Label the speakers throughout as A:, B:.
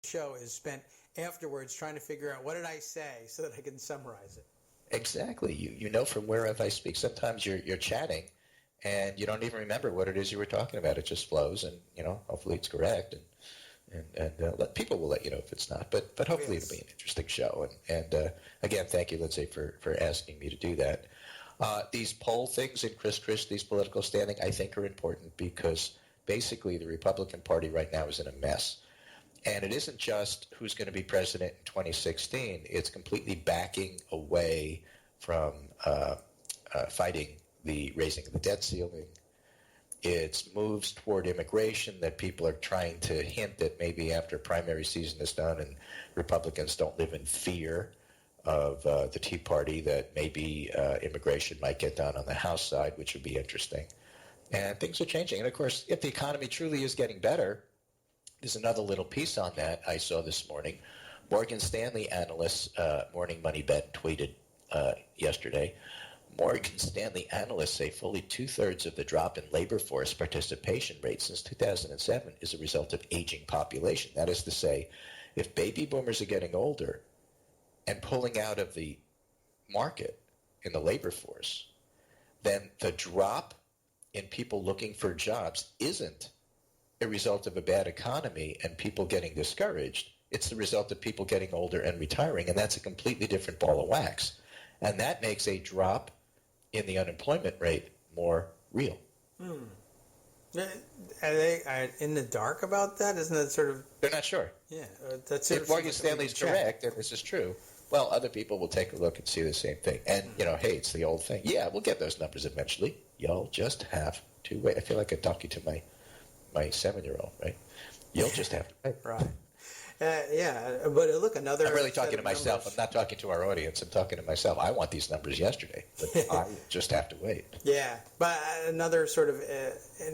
A: show is spent afterwards trying to figure out what did I say so that I can summarize it.
B: Exactly. You know from wherever I speak. Sometimes you're chatting and you don't even remember what it is you were talking about. It just flows, and hopefully it's correct, and people will let you know if it's not. But hopefully it'll be an interesting show. And again, thank you, Lindsay, for asking me to do that. These poll things in Chris Christie's political standing, I think, are important because basically the Republican Party right now is in a mess. And it isn't just who's going to be president in 2016. It's completely backing away from fighting the raising of the debt ceiling. It's moves toward immigration that people are trying to hint that maybe after primary season is done and Republicans don't live in fear of the Tea Party, that maybe immigration might get done on the House side, which would be interesting. And things are changing. And, of course, if the economy truly is getting better, there's another little piece on that I saw this morning. Morgan Stanley analysts, Morning Money Bet tweeted yesterday, Morgan Stanley analysts say fully two-thirds of the drop in labor force participation rate since 2007 is a result of aging population. That is to say, if baby boomers are getting older and pulling out of the market in the labor force, then the drop in people looking for jobs isn't a result of a bad economy and people getting discouraged. It's the result of people getting older and retiring, and that's a completely different ball of wax. And that makes a drop in the unemployment rate more real.
A: Are they in the dark about that? Isn't that sort of...
B: They're not sure.
A: Yeah. That's
B: if Morgan Stanley's correct, and this is true, well, other people will take a look and see the same thing. And, hey, it's the old thing. Yeah, we'll get those numbers eventually. Y'all just have to wait. I feel like I'm talking to my 7-year-old, right? You'll just have to wait.
A: Right. Yeah, but look, another...
B: I'm really talking to myself.
A: Numbers.
B: I'm not talking to our audience. I'm talking to myself. I want these numbers yesterday, but I just have to wait.
A: Yeah, but another sort of...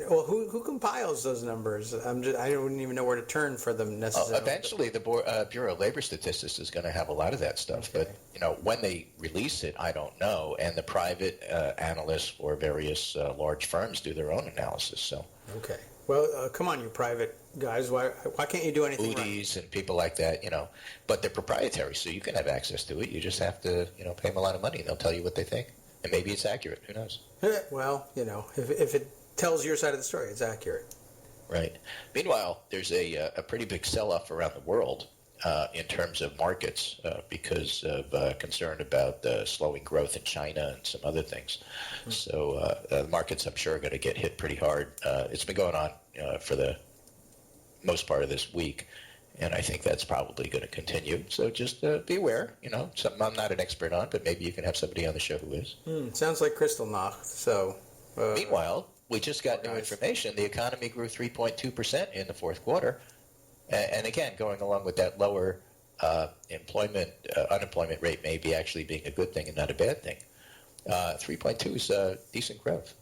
A: who compiles those numbers? I don't even know where to turn for them necessarily.
B: Eventually, the Bureau of Labor Statistics is going to have a lot of that stuff. Okay. But, when they release it, I don't know. And the private analysts for various large firms do their own analysis. So.
A: Okay. Well, come on, you private guys. Why can't you do anything
B: Moody's
A: right?
B: And people like that, But they're proprietary, so you can have access to it. You just have to, pay them a lot of money, and they'll tell you what they think. And maybe it's accurate. Who knows?
A: Well, if it tells your side of the story, it's accurate.
B: Right. Meanwhile, there's a pretty big sell-off around the world in terms of markets because of concern about slowing growth in China and some other things. Mm-hmm. So the markets, I'm sure, are going to get hit pretty hard. It's been going on for the most part of this week, and I think that's probably going to continue. So just be aware, something I'm not an expert on, but maybe you can have somebody on the show who is.
A: Sounds like crystal knock. So
B: meanwhile, we just got new information. The economy grew 3.2% in the fourth quarter. And again, going along with that lower unemployment rate may be actually being a good thing and not a bad thing. 3.2 is decent growth.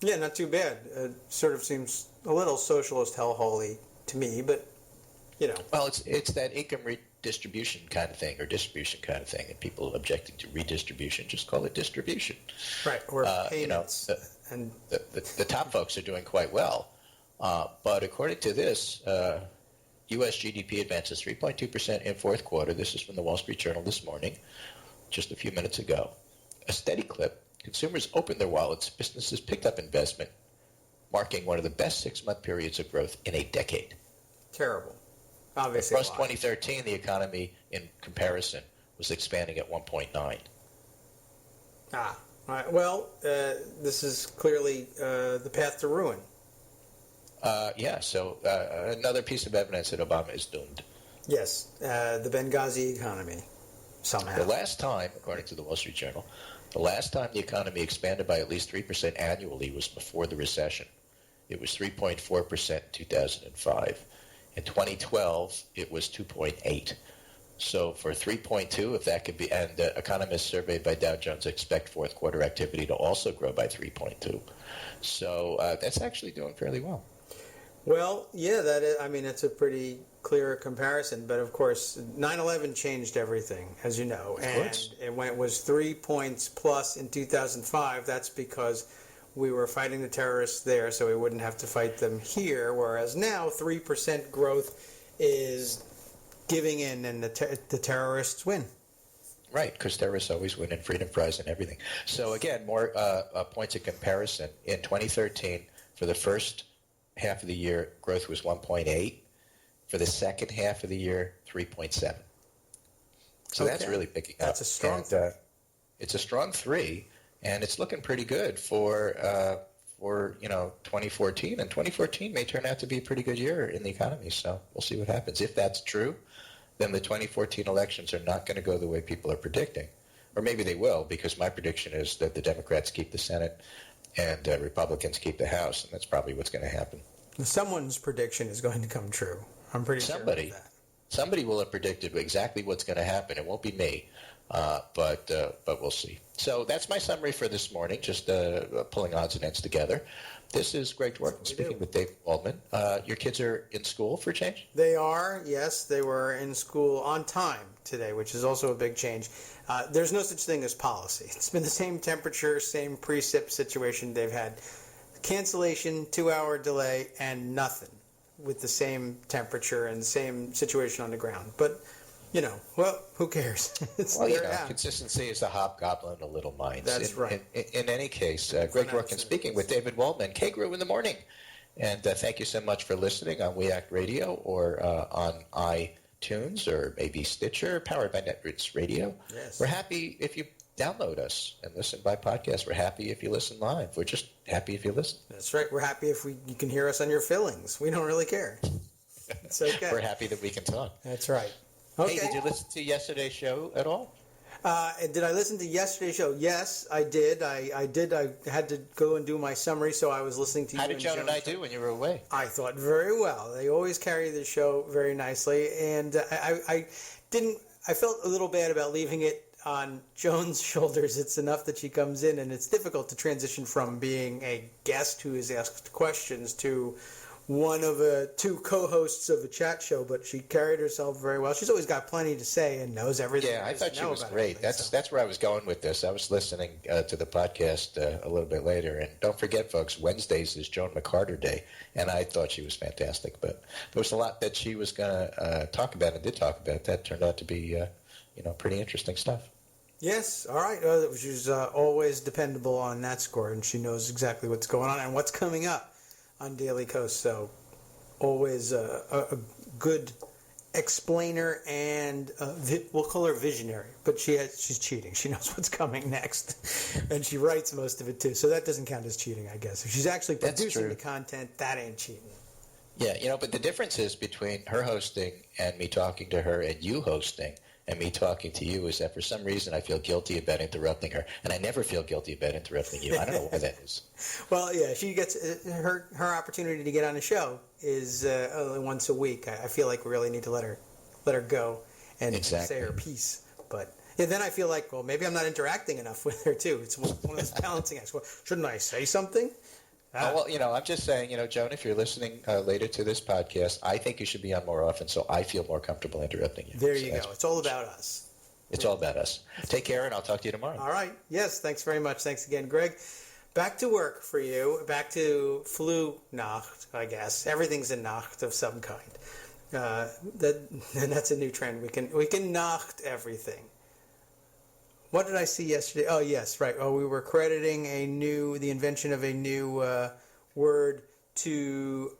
A: Yeah, not too bad. It sort of seems a little socialist hellholy to me, but,
B: Well, it's that income redistribution kind of thing, or distribution kind of thing, and people objecting to redistribution just call it distribution.
A: Right, or payments.
B: And the top folks are doing quite well. But according to this, U.S. GDP advances 3.2% in fourth quarter. This is from the Wall Street Journal this morning, just a few minutes ago. A steady clip. Consumers opened their wallets. Businesses picked up investment, marking one of the best 6-month periods of growth in a decade.
A: Terrible. Obviously.
B: Across 2013, the economy, in comparison, was expanding at 1.9.
A: All right. Well, this is clearly the path to ruin.
B: So another piece of evidence that Obama is doomed.
A: Yes, the Benghazi economy, somehow.
B: The last time, according to the Wall Street Journal, the last time the economy expanded by at least 3% annually was before the recession. It was 3.4% in 2005. In 2012, it was 2.8. So for 3.2, if that could be, and economists surveyed by Dow Jones expect fourth quarter activity to also grow by 3.2. So that's actually doing fairly well.
A: Well, yeah, that is, it's a pretty clear comparison. But of course, 9/11 changed everything, as you know. And when it was 3 points plus in 2005, that's because we were fighting the terrorists there, so we wouldn't have to fight them here. Whereas now, 3% growth is giving in and the terrorists win.
B: Right, because terrorists always win in freedom prize and everything. So again, more points of comparison. In 2013, for the first half of the year, growth was 1.8. For the second half of the year, 3.7. So that's really picking up.
A: That's a strong
B: it's a strong 3, and it's looking pretty good for 2014. And 2014 may turn out to be a pretty good year in the economy. So we'll see what happens. If that's true, then the 2014 elections are not going to go the way people are predicting. Or maybe they will, because my prediction is that the Democrats keep the Senate and Republicans keep the House, and that's probably what's going to happen.
A: Someone's prediction is going to come true. I'm pretty sure of that.
B: Somebody will have predicted exactly what's going to happen. It won't be me, but we'll see. So that's my summary for this morning, just pulling odds and ends together. This is Greg Dworkin speaking with Dave Waldman. Your kids are in school for a change?
A: They are, yes. They were in school on time today, which is also a big change. There's no such thing as policy. It's been the same temperature, same precip situation they've had. Cancellation, 2-hour delay, and nothing with the same temperature and the same situation on the ground. But, who cares?
B: Consistency is the hobgoblin of little minds.
A: That's right.
B: In any case, Greg Dworkin speaking with David Waldman, Kagro in the morning. And thank you so much for listening on We Act Radio or on iTunes or maybe Stitcher, powered by Netroots Radio.
A: Yes.
B: We're happy if you download us and listen by podcast. We're happy if you listen live. We're just happy if you listen.
A: That's right. We're happy if you can hear us on your fillings. We don't really care. It's okay.
B: We're happy that we can talk.
A: That's right. Okay.
B: Hey, did you listen to yesterday's show at all?
A: Did I listen to yesterday's show? Yes, I did. I did. I had to go and do my summary, so I was listening to you.
B: How did Joan and I do when you were away?
A: I thought very well. They always carry the show very nicely, and I felt a little bad about leaving it on Joan's shoulders. It's enough that she comes in, and it's difficult to transition from being a guest who is asked questions to one of two co-hosts of a chat show, but she carried herself very well. She's always got plenty to say and knows everything.
B: Yeah, I thought she was great. That's where I was going with this. I was listening to the podcast a little bit later, and don't forget, folks, Wednesdays is Joan McCarter Day, and I thought she was fantastic. But there was a lot that she was going to talk about and did talk about. That turned out to be, pretty interesting stuff.
A: Yes, all right. She's always dependable on that score, and she knows exactly what's going on and what's coming up on Daily Kos. So always a good explainer, and we'll call her visionary, but she's cheating. She knows what's coming next, and she writes most of it too. So that doesn't count as cheating, I guess. If she's actually producing the content, that ain't cheating.
B: Yeah, but the difference is between her hosting and me talking to her and you hosting and me talking to you is that for some reason I feel guilty about interrupting her, and I never feel guilty about interrupting you. I don't know why that is.
A: Well, yeah, she gets her opportunity to get on a show is only once a week. I feel like we really need to let her go and say her piece. But then I feel like, well, maybe I'm not interacting enough with her too. It's one of those balancing acts. Well, shouldn't I say something?
B: Well, I'm just saying, Joan, if you're listening later to this podcast, I think you should be on more often so I feel more comfortable interrupting you.
A: There you go. It's all about us.
B: It's all about us. Take care, and I'll talk to you tomorrow.
A: All right. Yes, thanks very much. Thanks again, Greg. Back to work for you. Back to flu Nacht, I guess. Everything's a Nacht of some kind. And that's a new trend. We can Nacht everything. What did I see yesterday? Oh, yes, right. Oh, we were crediting the invention of a new word to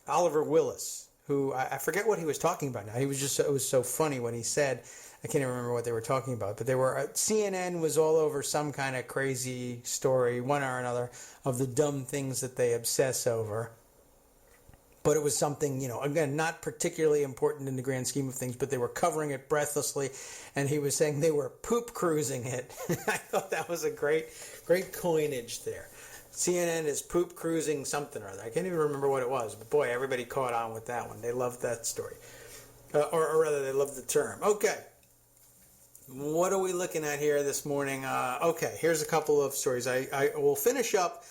A: Oliver Willis, who I forget what he was talking about now. It was so funny when he said, I can't even remember what they were talking about, but CNN was all over some kind of crazy story, one or another, of the dumb things that they obsess over. But it was something, again, not particularly important in the grand scheme of things, but they were covering it breathlessly, and he was saying they were poop cruising it. I thought that was a great coinage there. CNN is poop cruising something or other. I can't even remember what it was, but boy, everybody caught on with that one. They loved that story. Or rather, they loved the term. Okay. What are we looking at here this morning? Okay, here's a couple of stories. I will finish up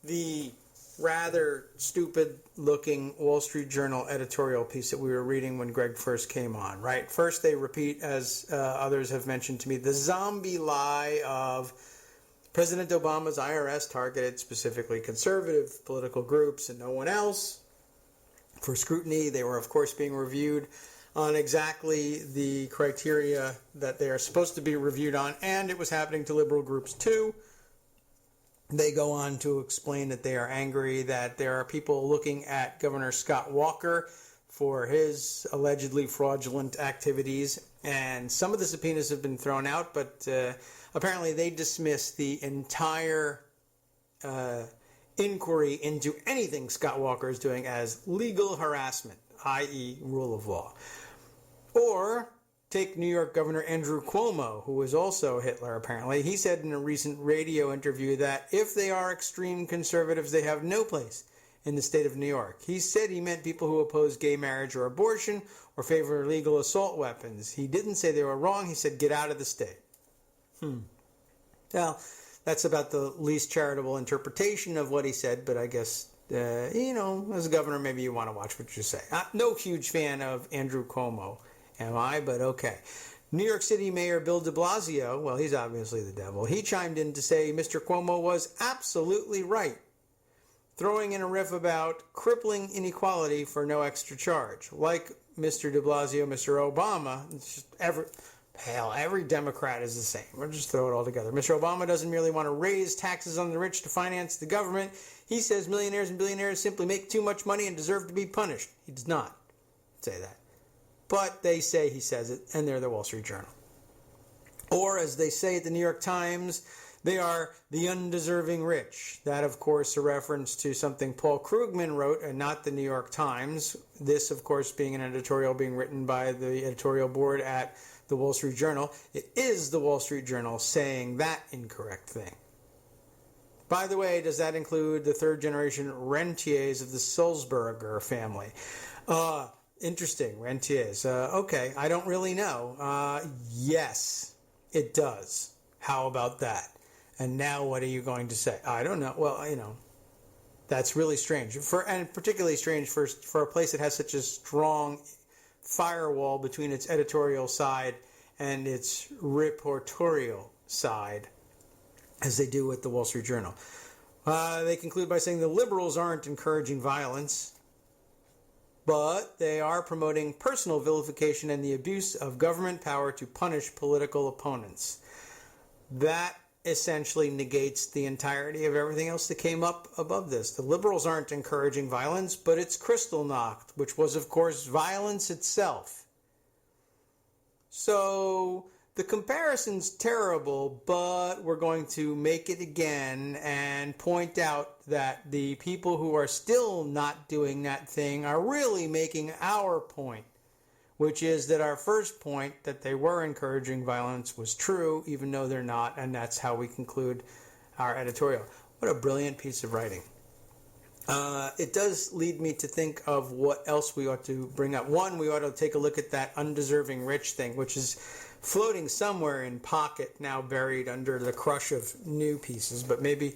A: the rather stupid-looking Wall Street Journal editorial piece that we were reading when Greg first came on, right? First, they repeat, as others have mentioned to me, the zombie lie of President Obama's IRS targeted specifically conservative political groups and no one else. for scrutiny. They were, of course, being reviewed on exactly the criteria that they are supposed to be reviewed on, and it was happening to liberal groups too. They go on to explain that they are angry that there are people looking at Governor Scott Walker for his allegedly fraudulent activities, and some of the subpoenas have been thrown out, but apparently they dismiss the entire inquiry into anything Scott Walker is doing as legal harassment, i.e. rule of law. Or take New York Governor Andrew Cuomo, who was also Hitler apparently. He said in a recent radio interview that if they are extreme conservatives, they have no place in the state of New York. He said he meant people who oppose gay marriage or abortion or favor illegal assault weapons. He didn't say they were wrong. He said, get out of the state. Well, that's about the least charitable interpretation of what he said, but I guess, as a governor, maybe you want to watch what you say. I'm no huge fan of Andrew Cuomo, am I? But okay. New York City Mayor Bill de Blasio, well, he's obviously the devil. He chimed in to say Mr. Cuomo was absolutely right, throwing in a riff about crippling inequality for no extra charge. Like Mr. de Blasio, Mr. Obama, it's just every Democrat is the same. We'll just throw it all together. Mr. Obama doesn't merely want to raise taxes on the rich to finance the government. He says millionaires and billionaires simply make too much money and deserve to be punished. He does not say that. But they say he says it, and they're the Wall Street Journal. Or, as they say at the New York Times, they are the undeserving rich. That, of course, a reference to something Paul Krugman wrote, and not the New York Times. This, of course, being an editorial being written by the editorial board at the Wall Street Journal. It is the Wall Street Journal saying that incorrect thing. By the way, does that include the third-generation rentiers of the Sulzberger family? Interesting, rentiers. Okay, I don't really know. Yes, it does. How about that? And now what are you going to say? I don't know. Well, that's really strange. And particularly strange for a place that has such a strong firewall between its editorial side and its reportorial side, as they do with the Wall Street Journal. They conclude by saying the liberals aren't encouraging violence, but they are promoting personal vilification and the abuse of government power to punish political opponents. That essentially negates the entirety of everything else that came up above this. The liberals aren't encouraging violence, but it's Kristallnacht, which was, of course, violence itself. So the comparison's terrible, but we're going to make it again and point out that the people who are still not doing that thing are really making our point, which is that our first point, that they were encouraging violence, was true, even though they're not, and that's how we conclude our editorial. What a brilliant piece of writing. It does lead me to think of what else we ought to bring up. One, we ought to take a look at that undeserving rich thing, which is floating somewhere in pocket, now buried under the crush of new pieces, but maybe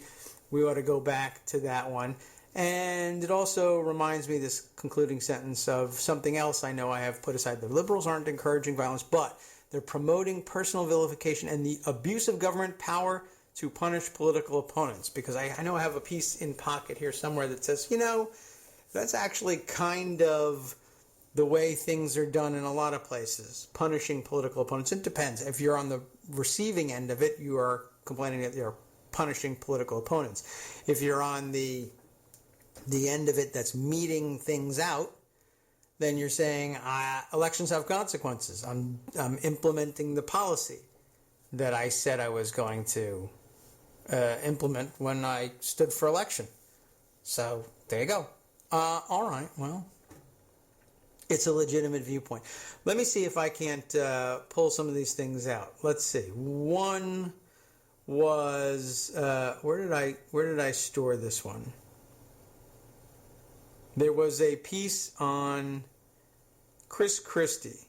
A: we ought to go back to that one. And it also reminds me, this concluding sentence, of something else I know I have put aside. The liberals aren't encouraging violence, but they're promoting personal vilification and the abuse of government power to punish political opponents. Because I know I have a piece in pocket here somewhere that says, that's actually kind of the way things are done in a lot of places, punishing political opponents. It depends. If you're on the receiving end of it, you are complaining that you're punishing political opponents. If you're on the end of it that's meeting things out, then you're saying elections have consequences. I'm implementing the policy that I said I was going to implement when I stood for election. So there you go. All right, well, it's a legitimate viewpoint. Let me see if I can't pull some of these things out. Let's see. One was where did I store this one? There was a piece on Chris Christie,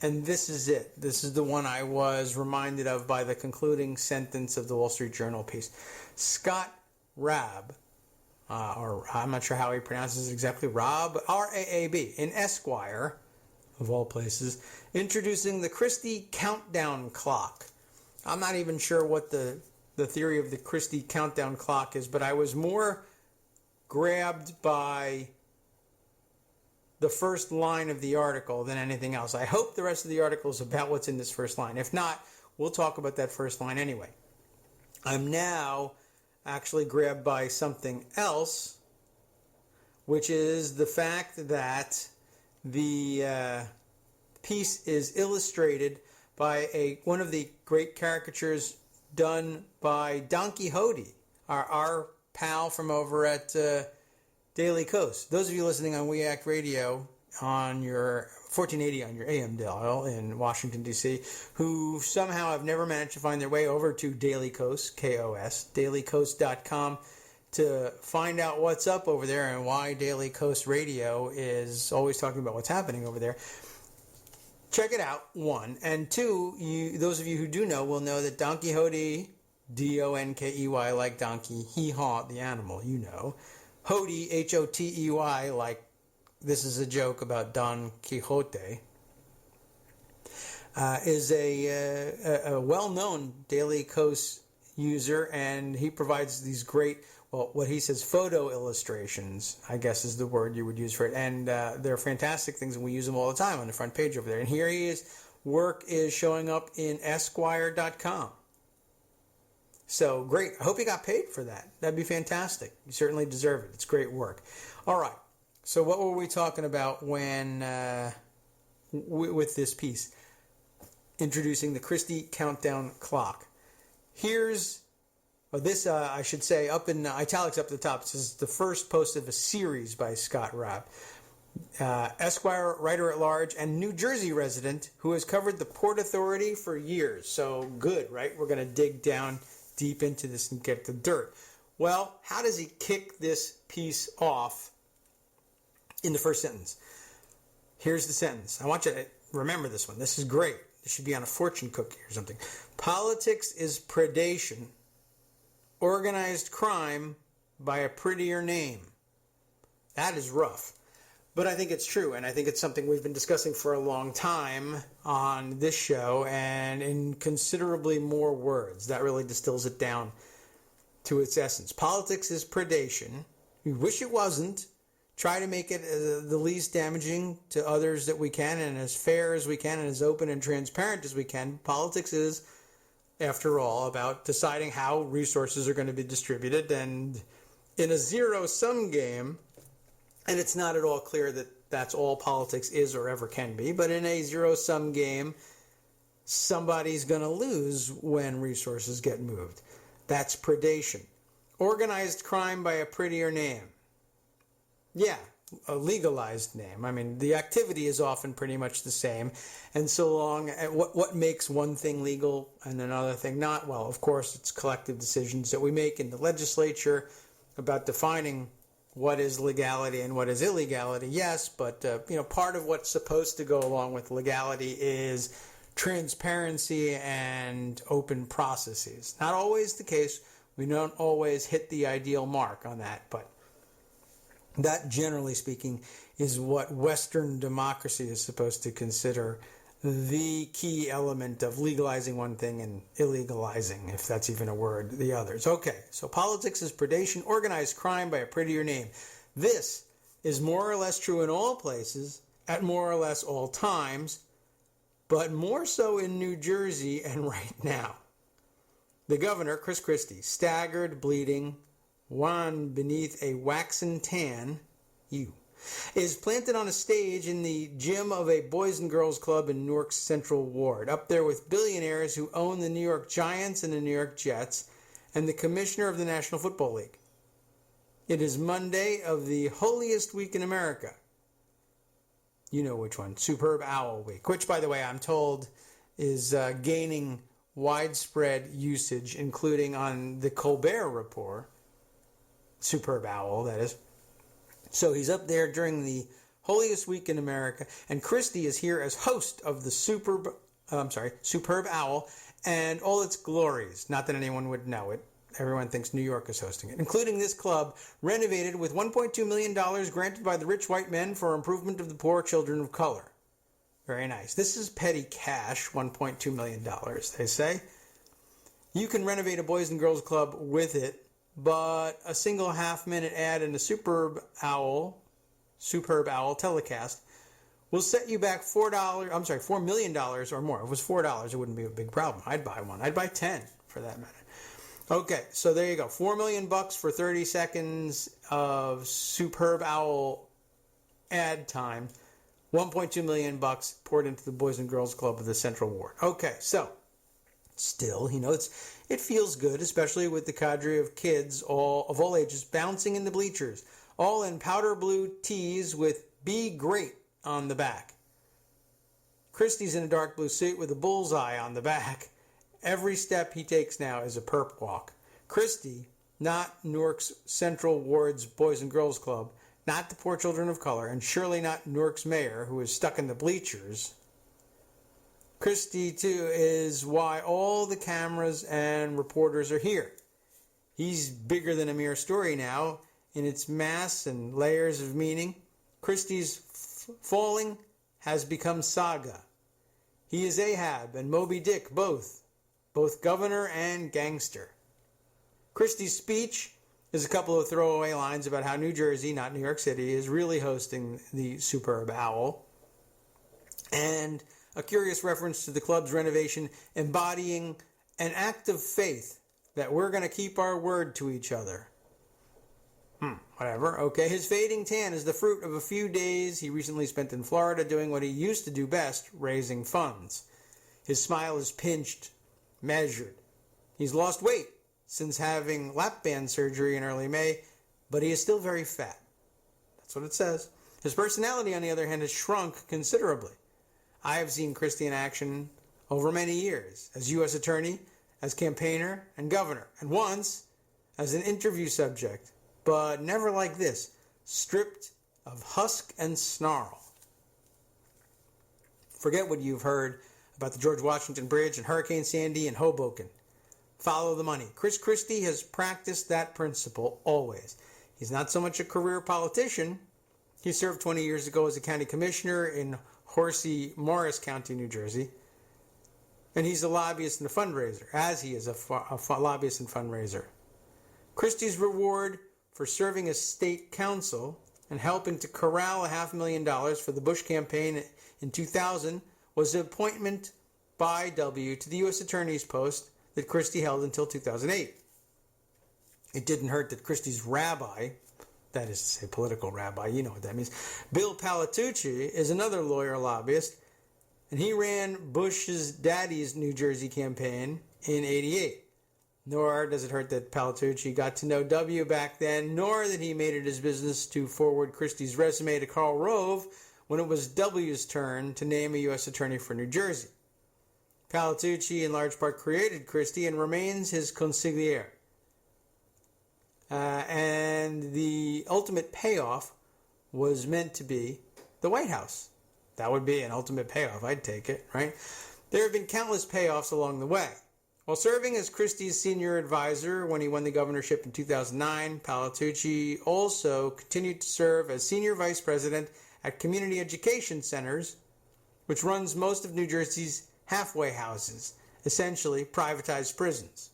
A: and this is it. This is the one I was reminded of by the concluding sentence of the Wall Street Journal piece. Scott Raab, or I'm not sure how he pronounces it exactly, Raab, R-A-A-B, in Esquire, of all places, introducing the Christie countdown clock. I'm not even sure what the theory of the Christie countdown clock is, but I was more grabbed by the first line of the article than anything else. I hope the rest of the article is about what's in this first line. If not, we'll talk about that first line anyway. I'm now actually grabbed by something else, which is the fact that the piece is illustrated by one of the great caricatures done by Don Quixote, our pal from over at Daily Kos. Those of you listening on We Act Radio on your 1480 on your AM dial in Washington, D.C., who somehow have never managed to find their way over to Daily Kos, K-O-S, dailykos.com, to find out what's up over there and why Daily Kos Radio is always talking about what's happening over there. Check it out, one. And two, those of you who do know will know that Don Quixote, D-O-N-K-E-Y, like donkey, hee-haw, the animal, you know. Hotey, H-O-T-E-Y, like this is a joke about Don Quixote, is a well-known Daily Kos user, and he provides these great, well, what he says, photo illustrations, I guess is the word you would use for it, and they're fantastic things, and we use them all the time on the front page over there. And here he is, work is showing up in Esquire.com. So great. I hope you got paid for that. That'd be fantastic. You certainly deserve it. It's great work. All right. So what were we talking about when with this piece? Introducing the Christie Countdown Clock. Here's this, I should say, up in italics up at the top. This is the first post of a series by Scott Rapp. Esquire writer-at-large and New Jersey resident who has covered the Port Authority for years. So good, right? We're going to dig down deep into this and get the dirt. Well, how does he kick this piece off in the first sentence? Here's the sentence. I want you to remember this one. This is great. This should be on a fortune cookie or something. Politics is predation, organized crime by a prettier name. That is rough. But I think it's true, and I think it's something we've been discussing for a long time on this show, and in considerably more words. That really distills it down to its essence. Politics is predation. We wish it wasn't. Try to make it the least damaging to others that we can, and as fair as we can, and as open and transparent as we can. Politics is, after all, about deciding how resources are going to be distributed, and in a zero-sum game, and it's not at all clear that that's all politics is or ever can be, but in a zero-sum game, somebody's going to lose when resources get moved. That's predation. Organized crime by a prettier name. Yeah, a legalized name. I mean, the activity is often pretty much the same, and so long, what makes one thing legal and another thing not? Well, of course, it's collective decisions that we make in the legislature about defining what is legality and what is illegality, yes, but part of what's supposed to go along with legality is transparency and open processes. Not always the case. We don't always hit the ideal mark on that, but that, generally speaking, is what Western democracy is supposed to consider the key element of legalizing one thing and illegalizing, if that's even a word, the others. Okay, so politics is predation, organized crime by a prettier name. This is more or less true in all places, at more or less all times, but more so in New Jersey and right now. The governor, Chris Christie, staggered, bleeding, wan beneath a waxen tan, is planted on a stage in the gym of a Boys and Girls Club in Newark's Central Ward, up there with billionaires who own the New York Giants and the New York Jets, and the commissioner of the National Football League. It is Monday of the holiest week in America. You know which one, Superb Owl Week, which, by the way, I'm told is gaining widespread usage, including on the Colbert Report, Superb Owl, that is. So he's up there during the holiest week in America, and Christie is here as host of the Superb Owl and all its glories. Not that anyone would know it. Everyone thinks New York is hosting it, including this club, renovated with $1.2 million granted by the rich white men for improvement of the poor children of color. Very nice. This is petty cash, $1.2 million, they say. You can renovate a Boys and Girls Club with it, but a single half-minute ad in the Superb Owl Superb Owl telecast will set you back $4 million or more. If it was $4, it wouldn't be a big problem. I'd buy one. I'd buy 10 for that matter. Okay, so there you go. $4 million for 30 seconds of Superb Owl ad time. $1.2 million poured into the Boys and Girls Club of the Central Ward. Okay, so still, it feels good, especially with the cadre of kids of all ages bouncing in the bleachers, all in powder blue tees with "Be Great" on the back. Christie's in a dark blue suit with a bullseye on the back. Every step he takes now is a perp walk. Christie, not Newark's Central Ward's Boys and Girls Club, not the poor children of color, and surely not Newark's mayor, who is stuck in the bleachers. Christie, too, is why all the cameras and reporters are here. He's bigger than a mere story now, in its mass and layers of meaning. Christie's falling has become saga. He is Ahab and Moby Dick, both governor and gangster. Christie's speech is a couple of throwaway lines about how New Jersey, not New York City, is really hosting the Superb Owl, and a curious reference to the club's renovation embodying an act of faith that we're going to keep our word to each other. Whatever. Okay, his fading tan is the fruit of a few days he recently spent in Florida doing what he used to do best, raising funds. His smile is pinched, measured. He's lost weight since having lap band surgery in early May, but he is still very fat. That's what it says. His personality, on the other hand, has shrunk considerably. I have seen Christie in action over many years, as U.S. Attorney, as campaigner, and governor, and once as an interview subject, but never like this, stripped of husk and snarl. Forget what you've heard about the George Washington Bridge and Hurricane Sandy and Hoboken. Follow the money. Chris Christie has practiced that principle always. He's not so much a career politician. He served 20 years ago as a county commissioner in Horsey, Morris County, New Jersey. And he's a lobbyist and a fundraiser, as he is a lobbyist and fundraiser. Christie's reward for serving as state counsel and helping to corral $500,000 for the Bush campaign in 2000 was the appointment by W to the U.S. Attorney's post that Christie held until 2008. It didn't hurt that Christie's rabbi, that is to say political rabbi, you know what that means, Bill Palatucci, is another lawyer lobbyist, and he ran Bush's daddy's New Jersey campaign in '88. Nor does it hurt that Palatucci got to know W back then, nor that he made it his business to forward Christie's resume to Karl Rove when it was W's turn to name a U.S. Attorney for New Jersey. Palatucci in large part created Christie and remains his consigliere. And the ultimate payoff was meant to be the White House. That would be an ultimate payoff. I'd take it, right? There have been countless payoffs along the way. While serving as Christie's senior advisor when he won the governorship in 2009, Palatucci also continued to serve as senior vice president at Community Education Centers, which runs most of New Jersey's halfway houses, essentially privatized prisons.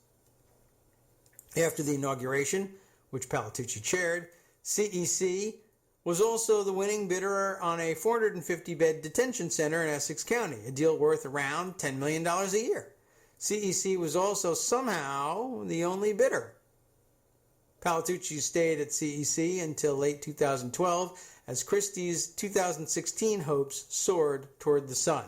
A: After the inauguration, which Palatucci chaired, CEC was also the winning bidder on a 450-bed detention center in Essex County, a deal worth around $10 million a year. CEC was also somehow the only bidder. Palatucci stayed at CEC until late 2012 as Christie's 2016 hopes soared toward the sun.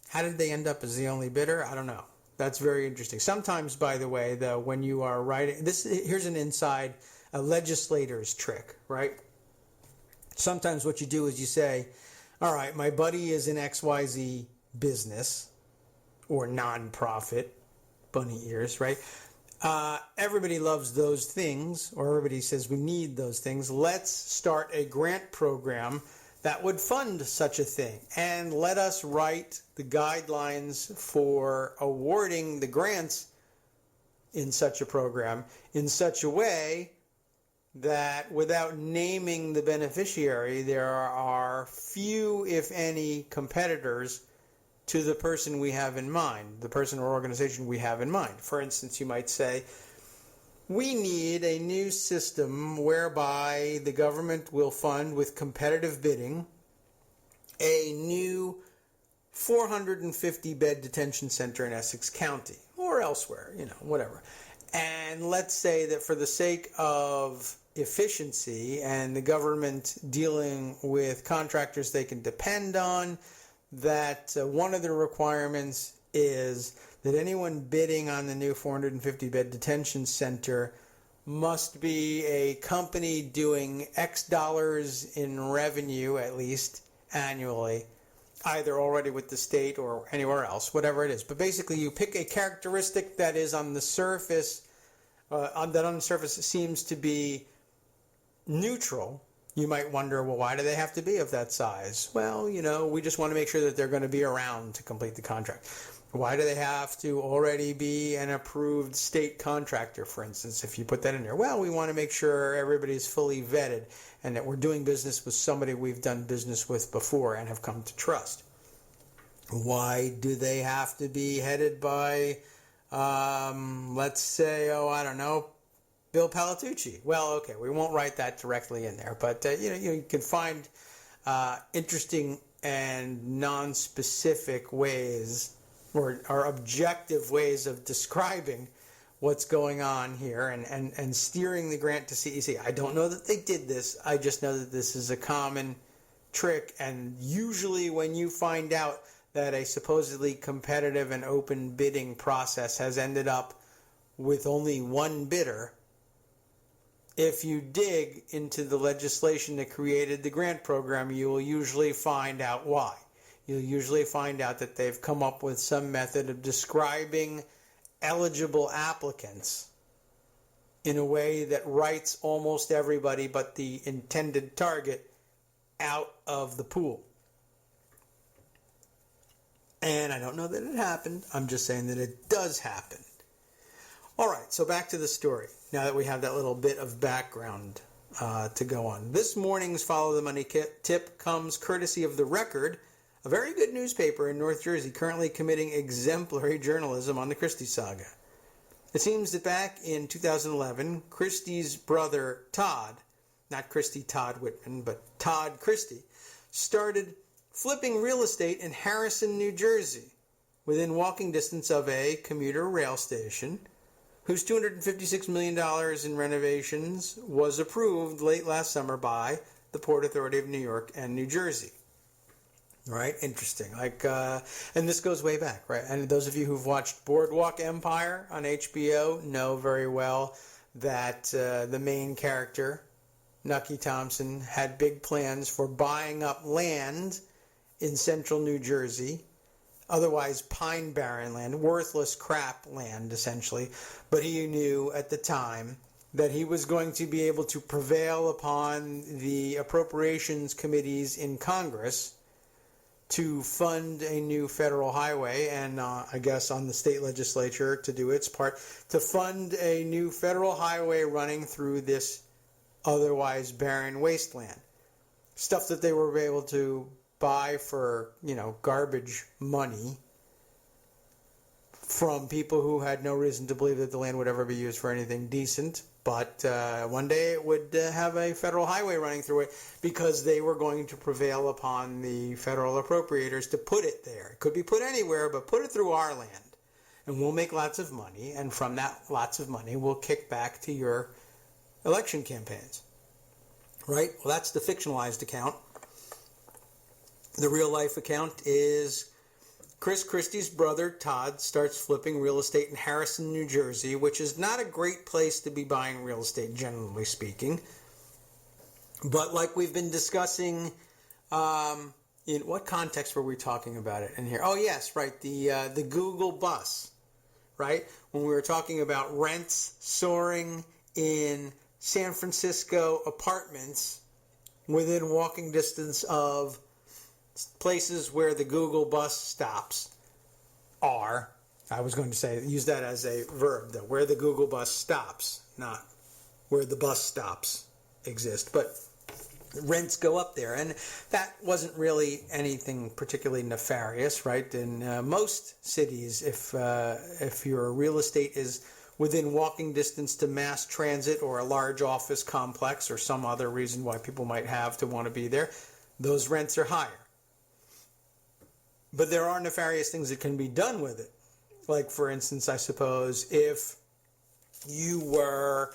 A: How did they end up as the only bidder? I don't know. That's very interesting. Sometimes, by the way, though, when you are writing, here's an inside, a legislator's trick, right? Sometimes what you do is you say, all right, my buddy is in XYZ business or nonprofit, bunny ears, right? Everybody loves those things, or everybody says we need those things. Let's start a grant program that would fund such a thing, and let us write the guidelines for awarding the grants in such a program in such a way that without naming the beneficiary, there are few, if any, competitors to the person we have in mind, the person or organization we have in mind. For instance, you might say, we need a new system whereby the government will fund with competitive bidding a new 450-bed detention center in Essex County or elsewhere, whatever. And let's say that for the sake of efficiency and the government dealing with contractors they can depend on, that one of the requirements is that anyone bidding on the new 450-bed detention center must be a company doing X dollars in revenue, at least annually, either already with the state or anywhere else, whatever it is. But basically, you pick a characteristic that is on the surface, seems to be neutral. You might wonder, well, why do they have to be of that size? Well, we just want to make sure that they're going to be around to complete the contract. Why do they have to already be an approved state contractor, for instance, if you put that in there? Well, we want to make sure everybody's fully vetted and that we're doing business with somebody we've done business with before and have come to trust. Why do they have to be headed by, let's say, Bill Palatucci? Well, okay, we won't write that directly in there, but you can find interesting and non-specific ways or objective ways of describing what's going on here and steering the grant to CEC. I don't know that they did this. I just know that this is a common trick, and usually when you find out that a supposedly competitive and open bidding process has ended up with only one bidder, if you dig into the legislation that created the grant program, you will usually find out why. You'll usually find out that they've come up with some method of describing eligible applicants in a way that writes almost everybody but the intended target out of the pool. And I don't know that it happened. I'm just saying that it does happen. All right, so back to the story. Now that we have that little bit of background to go on. This morning's Follow the Money tip comes courtesy of The Record, a very good newspaper in North Jersey currently committing exemplary journalism on the Christie saga. It seems that back in 2011, Christie's brother Todd, not Christie Todd Whitman, but Todd Christie, started flipping real estate in Harrison, New Jersey, within walking distance of a commuter rail station, whose $256 million in renovations was approved late last summer by the Port Authority of New York and New Jersey. Right? Interesting. And this goes way back, right? And those of you who've watched Boardwalk Empire on HBO know very well that the main character, Nucky Thompson, had big plans for buying up land in central New Jersey, otherwise pine barren land, worthless crap land, essentially. But he knew at the time that he was going to be able to prevail upon the appropriations committees in Congress to fund a new federal highway, and I guess on the state legislature to do its part, to fund a new federal highway running through this otherwise barren wasteland. Stuff that they were able to buy for, garbage money from people who had no reason to believe that the land would ever be used for anything decent. But one day it would have a federal highway running through it because they were going to prevail upon the federal appropriators to put it there. It could be put anywhere, but put it through our land. And we'll make lots of money, and from that lots of money, we'll kick back to your election campaigns. Right? Well, that's the fictionalized account. The real-life account is Chris Christie's brother, Todd, starts flipping real estate in Harrison, New Jersey, which is not a great place to be buying real estate, generally speaking. But like we've been discussing, in what context were we talking about it in here? Oh, yes, right, the Google bus, right? When we were talking about rents soaring in San Francisco apartments within walking distance of places where the Google bus stops are, I was going to say, use that as a verb, though, where the Google bus stops, not where the bus stops exist. But rents go up there, and that wasn't really anything particularly nefarious, right? In most cities, if your real estate is within walking distance to mass transit or a large office complex or some other reason why people might have to want to be there, those rents are higher. But there are nefarious things that can be done with it. Like, for instance, I suppose if you were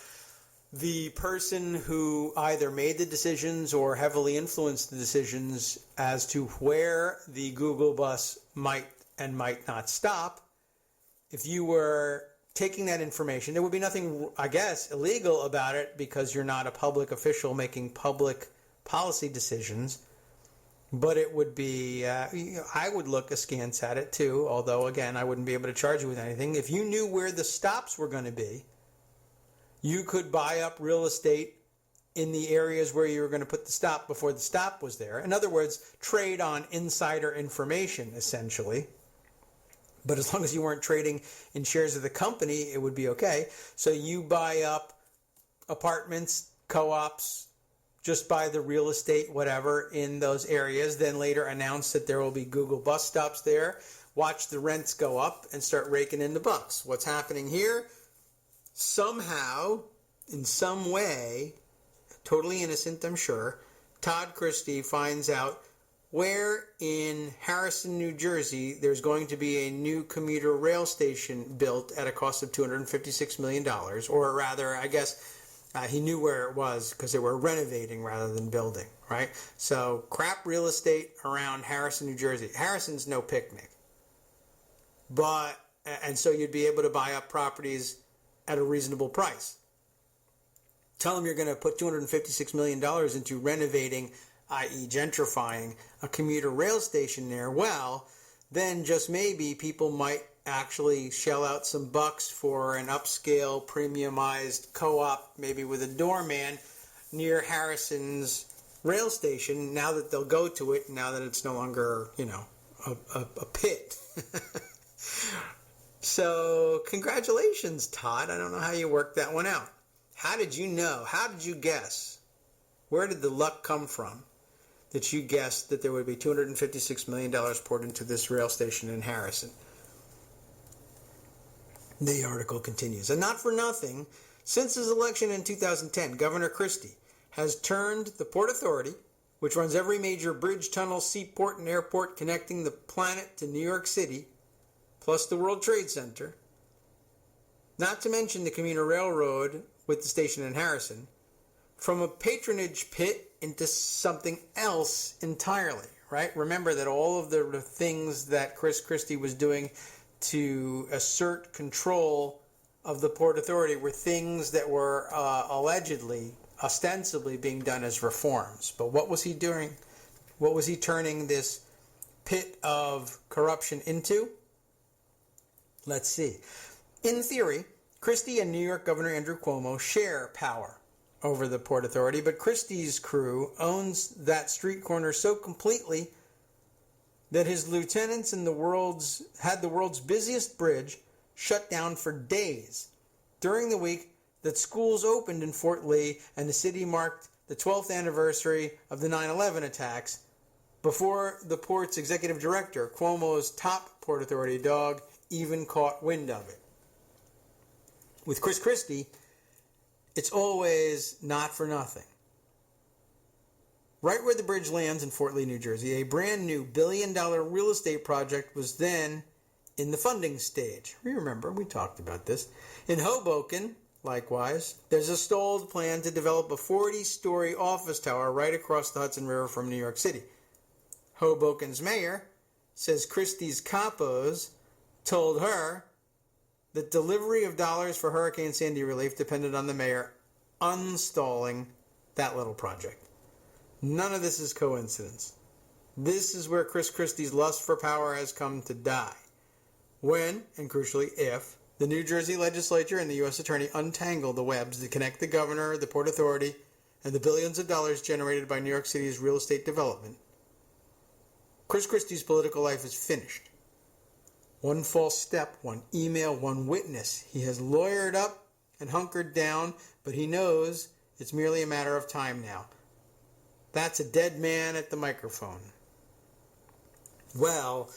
A: the person who either made the decisions or heavily influenced the decisions as to where the Google bus might and might not stop, if you were taking that information, there would be nothing, I guess, illegal about it because you're not a public official making public policy decisions. But it would be, I would look askance at it too, although, again, I wouldn't be able to charge you with anything. If you knew where the stops were going to be, you could buy up real estate in the areas where you were going to put the stop before the stop was there. In other words, trade on insider information, essentially. But as long as you weren't trading in shares of the company, it would be okay. So you buy up apartments, co-ops, just buy the real estate, whatever, in those areas, then later announce that there will be Google bus stops there, watch the rents go up, and start raking in the bucks. What's happening here? Somehow, in some way, totally innocent, I'm sure, Todd Christie finds out where in Harrison, New Jersey, there's going to be a new commuter rail station built at a cost of $256 million, or rather, I guess, he knew where it was because they were renovating rather than building, right? So crap real estate around Harrison, New Jersey. Harrison's no picnic. And so you'd be able to buy up properties at a reasonable price. Tell them you're going to put $256 million into renovating, i.e. gentrifying, a commuter rail station there. Well, then just maybe people might actually shell out some bucks for an upscale, premiumized co-op, maybe with a doorman, near Harrison's rail station, now that they'll go to it, now that it's no longer, a pit. So, congratulations, Todd. I don't know how you worked that one out. How did you know? How did you guess? Where did the luck come from that you guessed that there would be $256 million poured into this rail station in Harrison? The article continues. And not for nothing, since his election in 2010, Governor Christie has turned the Port Authority, which runs every major bridge, tunnel, seaport, and airport connecting the planet to New York City, plus the World Trade Center, not to mention the commuter railroad with the station in Harrison, from a patronage pit into something else entirely, right? Remember that all of the things that Chris Christie was doing to assert control of the Port Authority were things that were allegedly, ostensibly being done as reforms. But what was he doing? What was he turning this pit of corruption into? Let's see. In theory, Christie and New York Governor Andrew Cuomo share power over the Port Authority, but Christie's crew owns that street corner so completely that his lieutenants had the world's busiest bridge shut down for days during the week that schools opened in Fort Lee and the city marked the 12th anniversary of the 9/11 attacks before the port's executive director, Cuomo's top Port Authority dog, even caught wind of it. With Chris Christie, it's always not for nothing. Right where the bridge lands in Fort Lee, New Jersey, a brand new billion-dollar real estate project was then in the funding stage. Remember, we talked about this. In Hoboken, likewise, there's a stalled plan to develop a 40-story office tower right across the Hudson River from New York City. Hoboken's mayor says Christie's capos told her that delivery of dollars for Hurricane Sandy relief depended on the mayor unstalling that little project. None of this is coincidence. This is where Chris Christie's lust for power has come to die. When, and crucially if, the New Jersey legislature and the U.S. Attorney untangle the webs that connect the governor, the Port Authority, and the billions of dollars generated by New York City's real estate development, Chris Christie's political life is finished. One false step, one email, one witness. He has lawyered up and hunkered down, but he knows it's merely a matter of time now. That's a dead man at the microphone. Well,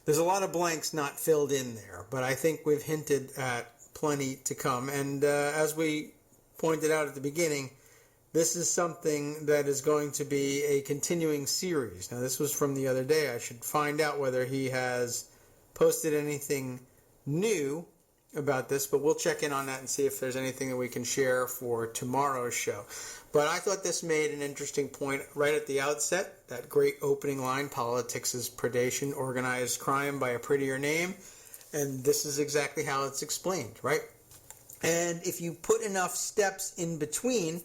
A: there's a lot of blanks not filled in there, but I think we've hinted at plenty to come. And as we pointed out at the beginning, this is something that is going to be a continuing series. Now, this was from the other day. I should find out whether he has posted anything new about this, but we'll check in on that and see if there's anything that we can share for tomorrow's show. But I thought this made an interesting point right at the outset, that great opening line, politics is predation, organized crime by a prettier name. And this is exactly how it's explained, right? And if you put enough steps in between,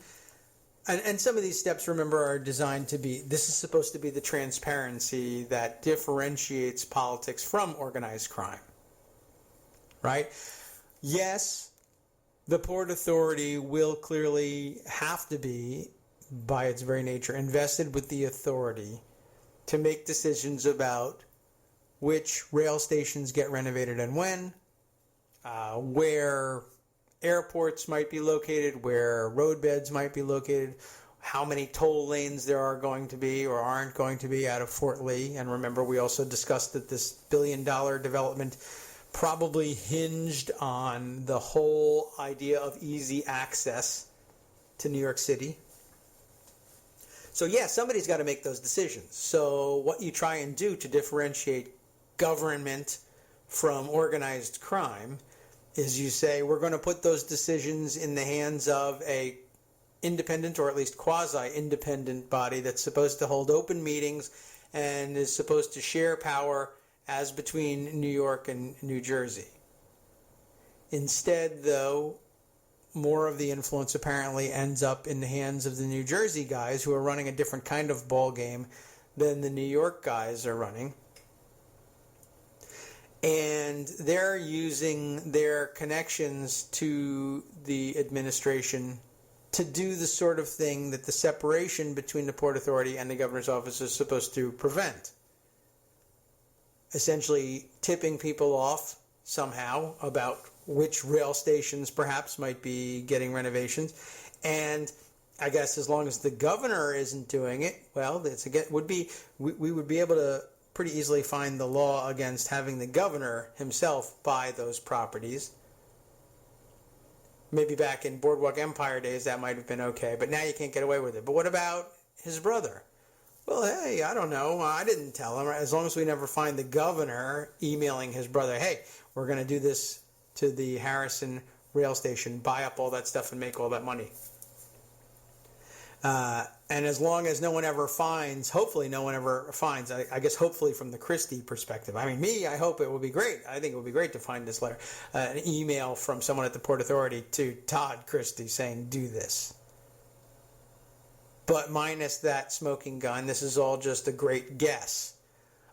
A: and some of these steps, remember, are designed to be, this is supposed to be the transparency that differentiates politics from organized crime, right? Yes, the Port Authority will clearly have to be, by its very nature, invested with the authority to make decisions about which rail stations get renovated and when, where airports might be located, where roadbeds might be located, how many toll lanes there are going to be or aren't going to be out of Fort Lee. And remember, we also discussed that this billion-dollar development probably hinged on the whole idea of easy access to New York City. So yeah, somebody's got to make those decisions. So what you try and do to differentiate government from organized crime is you say, we're going to put those decisions in the hands of a independent, or at least quasi-independent body that's supposed to hold open meetings and is supposed to share power as between New York and New Jersey. Instead, though, more of the influence apparently ends up in the hands of the New Jersey guys, who are running a different kind of ball game than the New York guys are running. And they're using their connections to the administration to do the sort of thing that the separation between the Port Authority and the governor's office is supposed to prevent. Essentially tipping people off somehow about which rail stations perhaps might be getting renovations. And I guess as long as the governor isn't doing it, well, it's again we would be able to pretty easily find the law against having the governor himself buy those properties. Maybe back in Boardwalk Empire days that might have been okay, but now you can't get away with it. But what about his brother? Well, hey, I don't know. I didn't tell him. As long as we never find the governor emailing his brother, hey, we're going to do this to the Harrison rail station, buy up all that stuff and make all that money. And as long as no one ever finds, hopefully no one ever finds, I guess hopefully from the Christie perspective. I mean, I hope it would be great. I think it would be great to find this letter, an email from someone at the Port Authority to Todd Christie saying, do this. But minus that smoking gun, this is all just a great guess.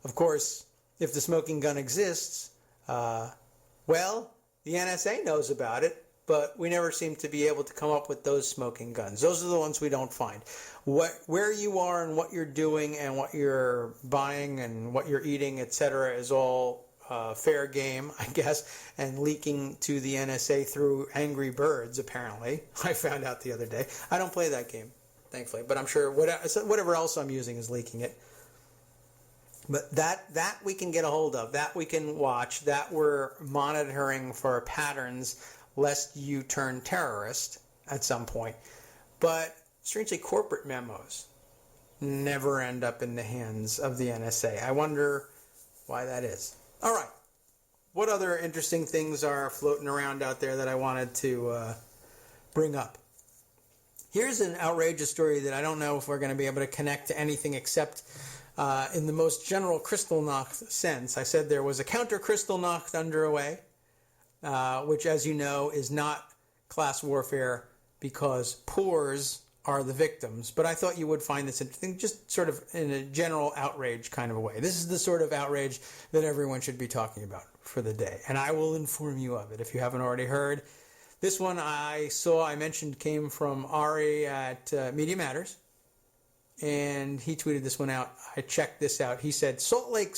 A: Of course, if the smoking gun exists, well, the NSA knows about it, but we never seem to be able to come up with those smoking guns. Those are the ones we don't find. Where you are and what you're doing and what you're buying and what you're eating, etc., is all fair game, I guess, and leaking to the NSA through Angry Birds, apparently. I found out the other day. I don't play that game, thankfully, but I'm sure whatever else I'm using is leaking it. But that we can get a hold of, that we can watch, that we're monitoring for patterns lest you turn terrorist at some point. But strangely, corporate memos never end up in the hands of the NSA. I wonder why that is. All right. What other interesting things are floating around out there that I wanted to bring up? Here's an outrageous story that I don't know if we're going to be able to connect to anything except in the most general Kristallnacht sense. I said there was a counter Kristallnacht underway, which, as you know, is not class warfare because poors are the victims. But I thought you would find this interesting, just sort of in a general outrage kind of a way. This is the sort of outrage that everyone should be talking about for the day. And I will inform you of it if you haven't already heard. This one I mentioned, came from Ari at Media Matters. And he tweeted this one out. I checked this out. He said, Salt Lake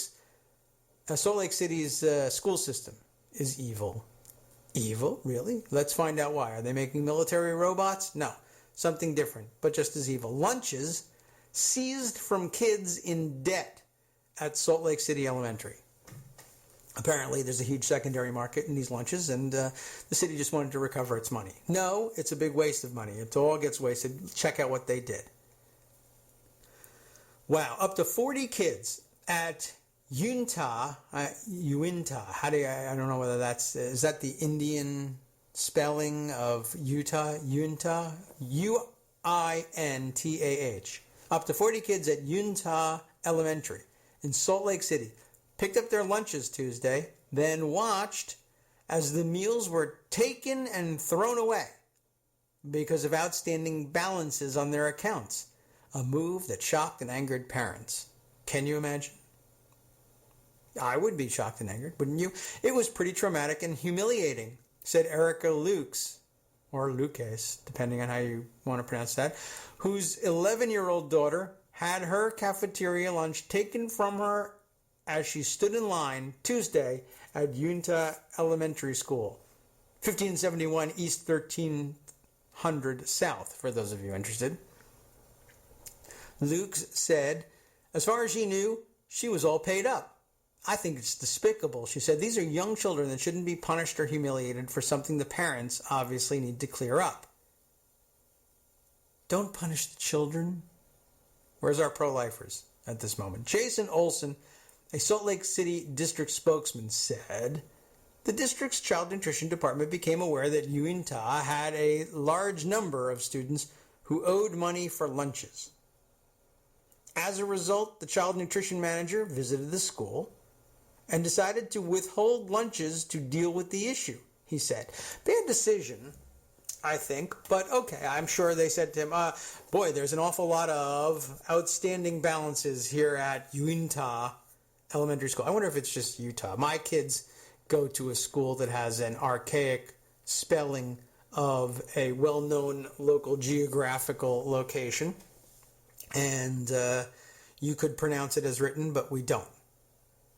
A: City's school system is evil. Evil? Really? Let's find out why. Are they making military robots? No. Something different, but just as evil. Lunches seized from kids in debt at Salt Lake City Elementary. Apparently, there's a huge secondary market in these lunches, and the city just wanted to recover its money. No, it's a big waste of money. It all gets wasted. Check out what they did. Wow, up to 40 kids at Uintah, I don't know whether is that the Indian spelling of Utah? Uintah? Uintah. Up to 40 kids at Uintah Elementary in Salt Lake City picked up their lunches Tuesday, then watched as the meals were taken and thrown away because of outstanding balances on their accounts. A move that shocked and angered parents. Can you imagine? I would be shocked and angered, wouldn't you? It was pretty traumatic and humiliating, said Erica Lukes, or Lucas, depending on how you want to pronounce that, whose 11-year-old daughter had her cafeteria lunch taken from her as she stood in line Tuesday at Uintah Elementary School, 1571 East 1300 South, for those of you interested. Lukes said, as far as she knew, she was all paid up. I think it's despicable, she said. These are young children that shouldn't be punished or humiliated for something the parents obviously need to clear up. Don't punish the children. Where's our pro-lifers at this moment? Jason Olson, a Salt Lake City district spokesman, said the district's child nutrition department became aware that Uintah had a large number of students who owed money for lunches. As a result, the child nutrition manager visited the school and decided to withhold lunches to deal with the issue, he said. Bad decision, I think, but okay, I'm sure they said to him, boy, there's an awful lot of outstanding balances here at Uintah Elementary School. I wonder if it's just Utah. My kids go to a school that has an archaic spelling of a well-known local geographical location, and you could pronounce it as written, but we don't.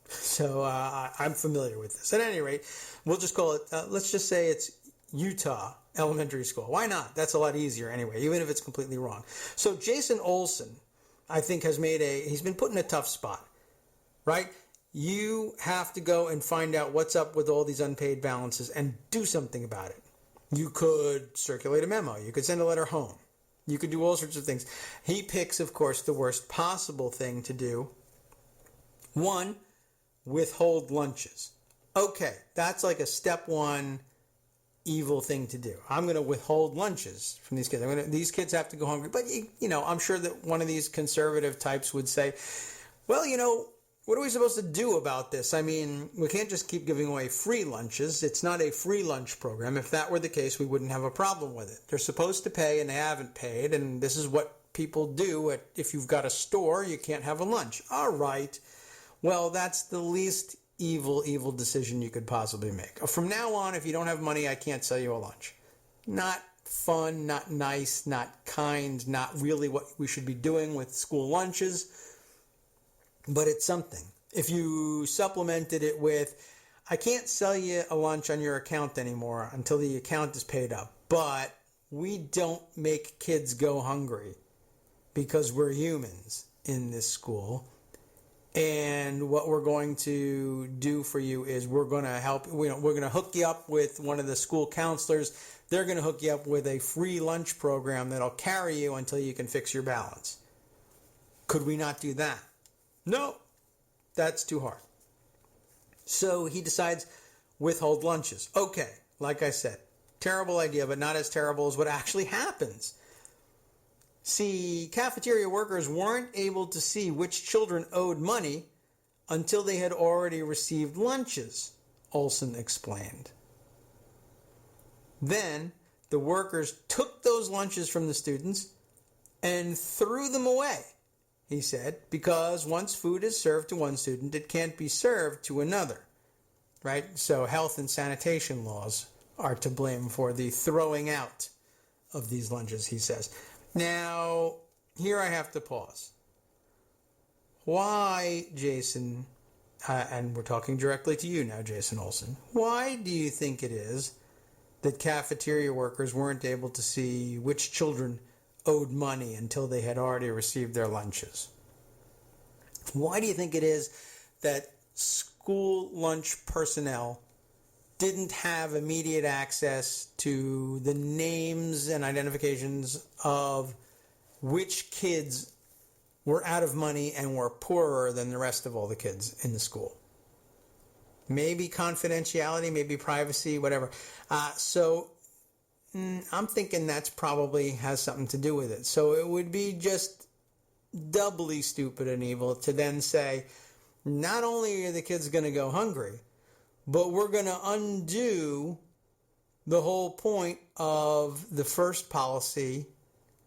A: So I'm familiar with this. At any rate, we'll just call it, let's just say it's Utah Elementary School. Why not? That's a lot easier anyway, even if it's completely wrong. So Jason Olson, I think, he's been put in a tough spot, right? You have to go and find out what's up with all these unpaid balances and do something about it. You could circulate a memo. You could send a letter home. You could do all sorts of things. He picks, of course, the worst possible thing to do. One, withhold lunches. Okay, that's like a step one evil thing to do. I'm going to withhold lunches from these kids. These kids have to go hungry. But, I'm sure that one of these conservative types would say, well, what are we supposed to do about this? I mean, we can't just keep giving away free lunches. It's not a free lunch program. If that were the case, we wouldn't have a problem with it. They're supposed to pay and they haven't paid, and this is what people do. If you've got a store, you can't have a lunch. All right. Well, that's the least evil decision you could possibly make. From now on, if you don't have money, I can't sell you a lunch. Not fun, not nice, not kind, not really what we should be doing with school lunches. But it's something. If you supplemented it with, I can't sell you a lunch on your account anymore until the account is paid up, but we don't make kids go hungry because we're humans in this school. And what we're going to do for you is we're going to help, we're going to hook you up with one of the school counselors. They're going to hook you up with a free lunch program that'll carry you until you can fix your balance. Could we not do that? No, that's too hard. So he decides withhold lunches. Okay, like I said, terrible idea, but not as terrible as what actually happens. See, cafeteria workers weren't able to see which children owed money until they had already received lunches, Olson explained. Then the workers took those lunches from the students and threw them away, he said, because once food is served to one student, it can't be served to another, right? So health and sanitation laws are to blame for the throwing out of these lunches, he says. Now, here I have to pause. Why, Jason, and we're talking directly to you now, Jason Olson, why do you think it is that cafeteria workers weren't able to see which children owed money until they had already received their lunches? Why do you think it is that school lunch personnel didn't have immediate access to the names and identifications of which kids were out of money and were poorer than the rest of all the kids in the school. Maybe confidentiality, maybe privacy, whatever. So I'm thinking that's probably has something to do with it. So it would be just doubly stupid and evil to then say, not only are the kids going to go hungry, but we're going to undo the whole point of the first policy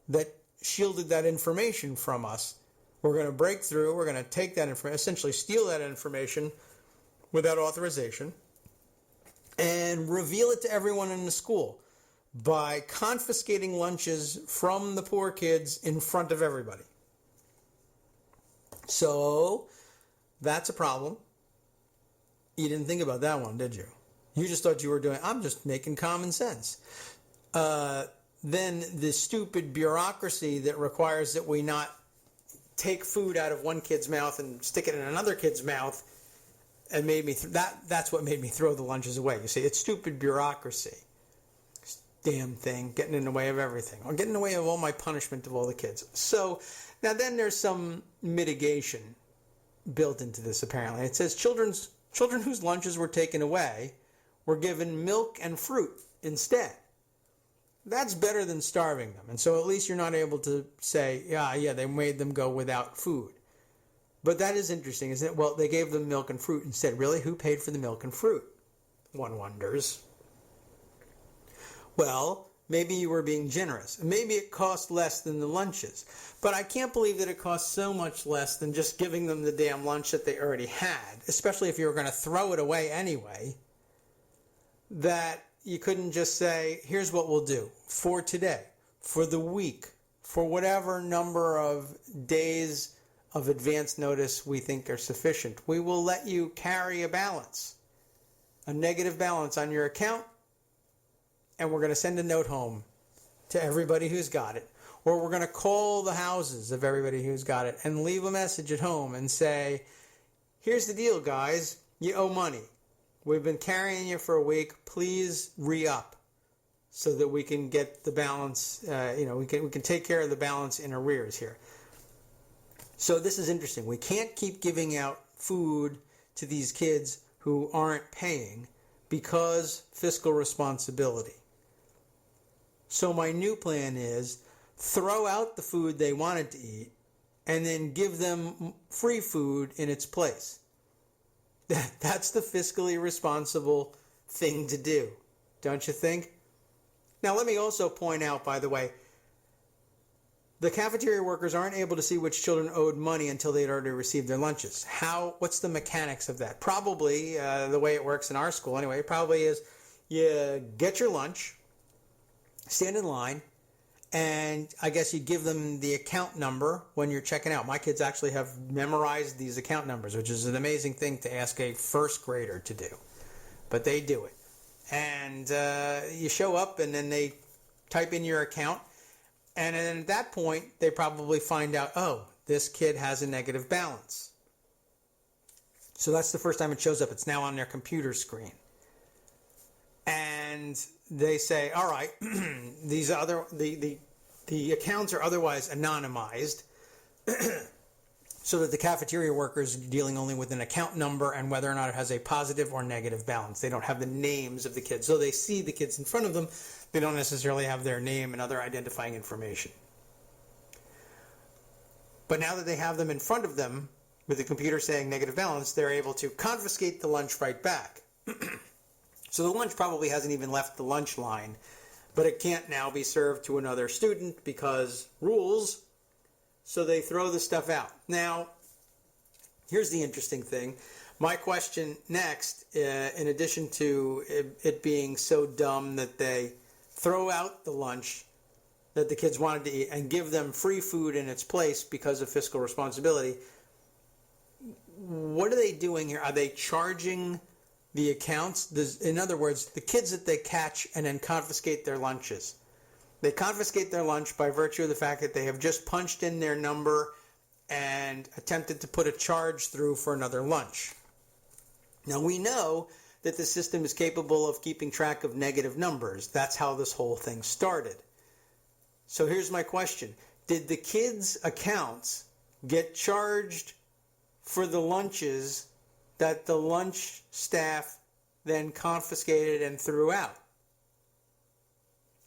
A: that shielded that information from us. We're going to break through, we're going to take that information, essentially steal that information without authorization, and reveal it to everyone in the school by confiscating lunches from the poor kids in front of everybody. So that's a problem. You didn't think about that one, did you? You just thought you were doing, I'm just making common sense. Then the stupid bureaucracy that requires that we not take food out of one kid's mouth and stick it in another kid's mouth, and made me that's what made me throw the lunches away. You see, it's stupid bureaucracy. This damn thing getting in the way of everything, or getting in the way of all my punishment of all the kids. So now then there's some mitigation built into this apparently. It says children whose lunches were taken away were given milk and fruit instead. That's better than starving them. And so at least you're not able to say, yeah, they made them go without food. But that is interesting, isn't it? Well, they gave them milk and fruit instead. Really? Who paid for the milk and fruit? One wonders. Well, maybe you were being generous. Maybe it cost less than the lunches. But I can't believe that it cost so much less than just giving them the damn lunch that they already had, especially if you were going to throw it away anyway, that you couldn't just say, here's what we'll do for today, for the week, for whatever number of days of advance notice we think are sufficient. We will let you carry a balance, a negative balance on your account, and we're going to send a note home to everybody who's got it. Or we're going to call the houses of everybody who's got it and leave a message at home and say, here's the deal, guys. You owe money. We've been carrying you for a week. Please re-up so that we can get the balance, we can take care of the balance in arrears here. So this is interesting. We can't keep giving out food to these kids who aren't paying because fiscal responsibility. So my new plan is throw out the food they wanted to eat and then give them free food in its place. That's the fiscally responsible thing to do, don't you think? Now let me also point out, by the way, the cafeteria workers aren't able to see which children owed money until they'd already received their lunches. What's the mechanics of that? Probably, the way it works in our school anyway, probably is you get your lunch, stand in line, and I guess you give them the account number when you're checking out. My kids actually have memorized these account numbers, which is an amazing thing to ask a first grader to do. But they do it. And you show up, and then they type in your account. And then at that point, they probably find out, oh, this kid has a negative balance. So that's the first time it shows up. It's now on their computer screen. And they say, all right, the accounts are otherwise anonymized so that the cafeteria workers are dealing only with an account number and whether or not it has a positive or negative balance. They don't have the names of the kids. So they see the kids in front of them. They don't necessarily have their name and other identifying information. But now that they have them in front of them with the computer saying negative balance, they're able to confiscate the lunch right back. So the lunch probably hasn't even left the lunch line, but it can't now be served to another student because rules, so they throw the stuff out. Now, here's the interesting thing. My question next, in addition to it being so dumb that they throw out the lunch that the kids wanted to eat and give them free food in its place because of fiscal responsibility, what are they doing here? Are they charging the accounts? In other words, the kids that they catch and then confiscate their lunches. They confiscate their lunch by virtue of the fact that they have just punched in their number and attempted to put a charge through for another lunch. Now, we know that the system is capable of keeping track of negative numbers. That's how this whole thing started. So here's my question. Did the kids' accounts get charged for the lunches that the lunch staff then confiscated and threw out?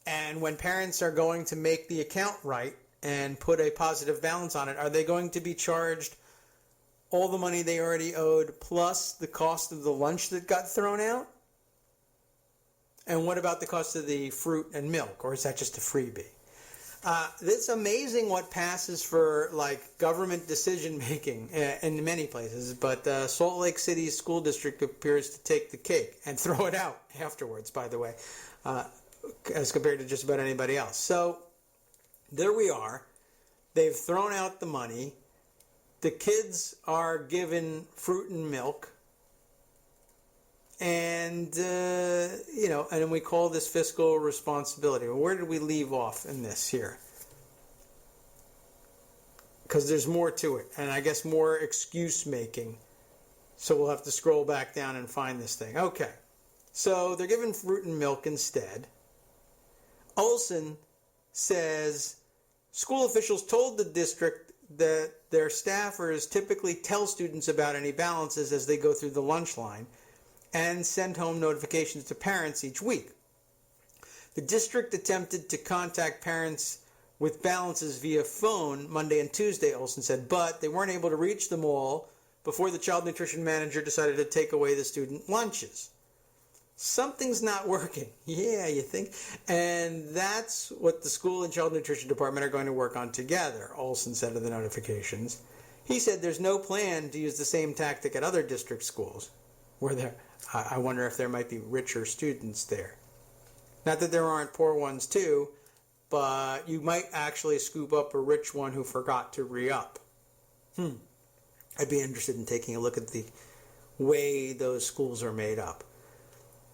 A: And when parents are going to make the account right and put a positive balance on it, are they going to be charged all the money they already owed plus the cost of the lunch that got thrown out? And what about the cost of the fruit and milk? Or is that just a freebie? It's amazing what passes for like government decision making in many places, but Salt Lake City's school district appears to take the cake and throw it out afterwards, by the way, as compared to just about anybody else. So there we are. They've thrown out the money. The kids are given fruit and milk. And, and we call this fiscal responsibility. Well, where did we leave off in this here? Because there's more to it, and I guess more excuse making. So we'll have to scroll back down and find this thing. Okay, so they're given fruit and milk instead. Olson says school officials told the district that their staffers typically tell students about any balances as they go through the lunch line and send home notifications to parents each week. The district attempted to contact parents with balances via phone Monday and Tuesday, Olson said, but they weren't able to reach them all before the child nutrition manager decided to take away the student lunches. Something's not working. Yeah, you think? And that's what the school and child nutrition department are going to work on together, Olson said in the notifications. He said there's no plan to use the same tactic at other district schools. I wonder if there might be richer students there. Not that there aren't poor ones too, but you might actually scoop up a rich one who forgot to re-up. I'd be interested in taking a look at the way those schools are made up.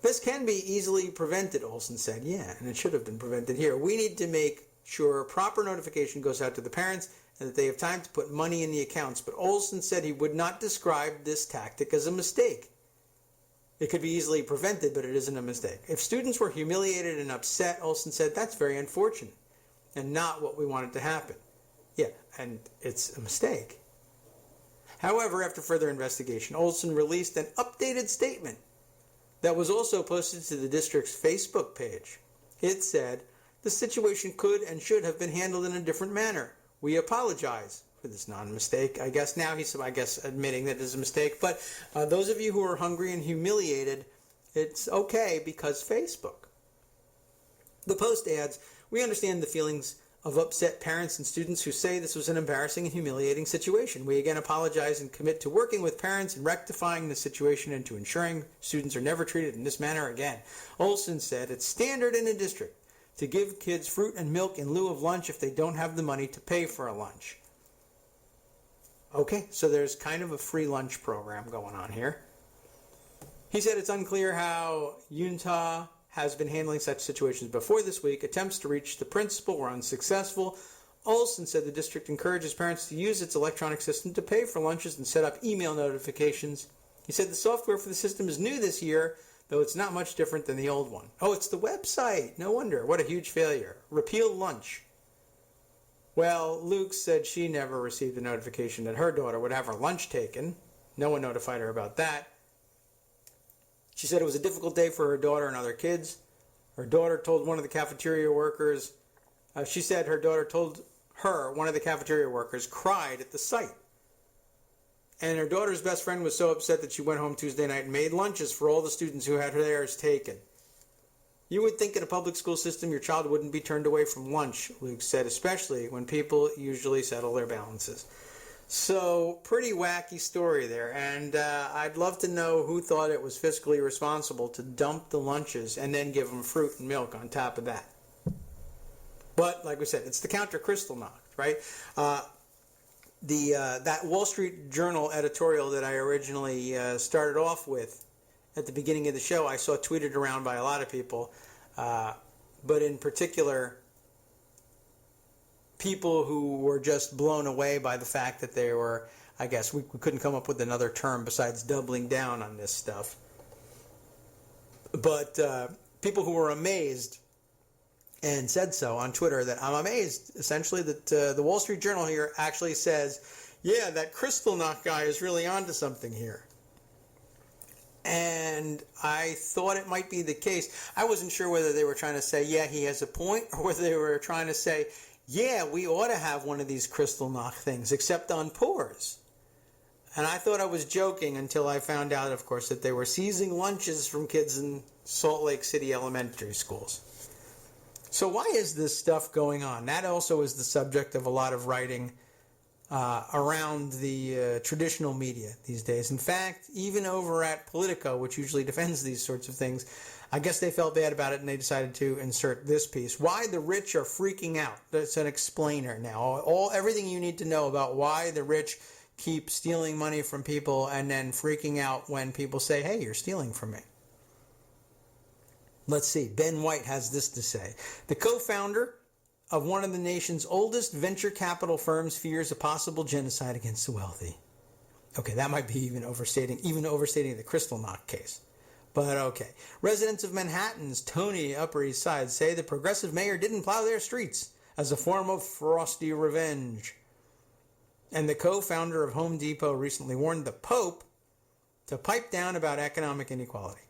A: This can be easily prevented, Olson said. Yeah, and it should have been prevented here. We need to make sure proper notification goes out to the parents and that they have time to put money in the accounts. But Olson said he would not describe this tactic as a mistake. It could be easily prevented, but it isn't a mistake. If students were humiliated and upset, Olson said, that's very unfortunate and not what we wanted to happen. Yeah, and it's a mistake. However, after further investigation, Olson released an updated statement that was also posted to the district's Facebook page. It said, the situation could and should have been handled in a different manner. We apologize for this non-mistake. I guess now he's admitting that it is a mistake. But those of you who are hungry and humiliated, it's okay because Facebook. The post adds, we understand the feelings of upset parents and students who say this was an embarrassing and humiliating situation. We again apologize and commit to working with parents and rectifying the situation and to ensuring students are never treated in this manner again. Olson said it's standard in a district to give kids fruit and milk in lieu of lunch if they don't have the money to pay for a lunch. Okay, so there's kind of a free lunch program going on here. He said it's unclear how Utah has been handling such situations before this week. Attempts to reach the principal were unsuccessful. Olson said the district encourages parents to use its electronic system to pay for lunches and set up email notifications. He said the software for the system is new this year, though it's not much different than the old one. Oh, it's the website. No wonder. What a huge failure. Repeal lunch. Well, Luke said she never received a notification that her daughter would have her lunch taken. No one notified her about that. She said it was a difficult day for her daughter and other kids. Her daughter told one of the cafeteria workers, she said her daughter told her, one of the cafeteria workers, cried at the sight. And her daughter's best friend was so upset that she went home Tuesday night and made lunches for all the students who had theirs taken. You would think in a public school system your child wouldn't be turned away from lunch, Luke said, especially when people usually settle their balances. So, pretty wacky story there, and I'd love to know who thought it was fiscally responsible to dump the lunches and then give them fruit and milk on top of that. But, like we said, it's the counter Kristallnacht, right? That Wall Street Journal editorial that I originally started off with at the beginning of the show, I saw tweeted around by a lot of people, but in particular, people who were just blown away by the fact that they were I guess we couldn't come up with another term besides doubling down on this stuff. But people who were amazed and said so on Twitter, that I'm amazed, essentially, that the Wall Street Journal here actually says, yeah, that Kristallnacht guy is really onto something here. And I thought it might be the case. I wasn't sure whether they were trying to say, yeah, he has a point, or whether they were trying to say, yeah, we ought to have one of these Kristallnacht things, except on pours. And I thought I was joking until I found out, of course, that they were seizing lunches from kids in Salt Lake City elementary schools. So why is this stuff going on? That also is the subject of a lot of writing around the traditional media these days. In fact, even over at Politico, which usually defends these sorts of things, I guess they felt bad about it and they decided to insert this piece. Why the rich are freaking out. That's an explainer now. Everything you need to know about why the rich keep stealing money from people and then freaking out when people say, hey, you're stealing from me. Let's see. Ben White has this to say. The co-founder of one of the nation's oldest venture capital firms fears a possible genocide against the wealthy. Okay, that might be even overstating the Kristallnacht case. But okay. Residents of Manhattan's Tony Upper East Side say the progressive mayor didn't plow their streets as a form of frosty revenge. And the co-founder of Home Depot recently warned the Pope to pipe down about economic inequality.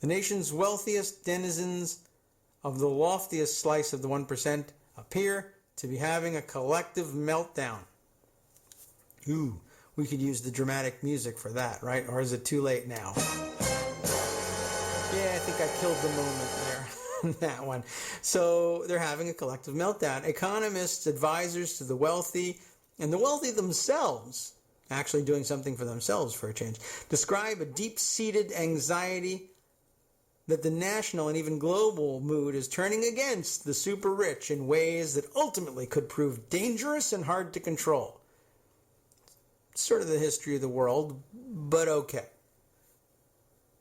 A: The nation's wealthiest denizens of the loftiest slice of the 1% appear to be having a collective meltdown. Ooh, we could use the dramatic music for that, right? Or is it too late now? Yeah, I think I killed the moment there on that one. So they're having a collective meltdown. Economists, advisors to the wealthy, and the wealthy themselves, actually doing something for themselves for a change, describe a deep-seated anxiety that the national and even global mood is turning against the super rich in ways that ultimately could prove dangerous and hard to control. It's sort of the history of the world, but okay.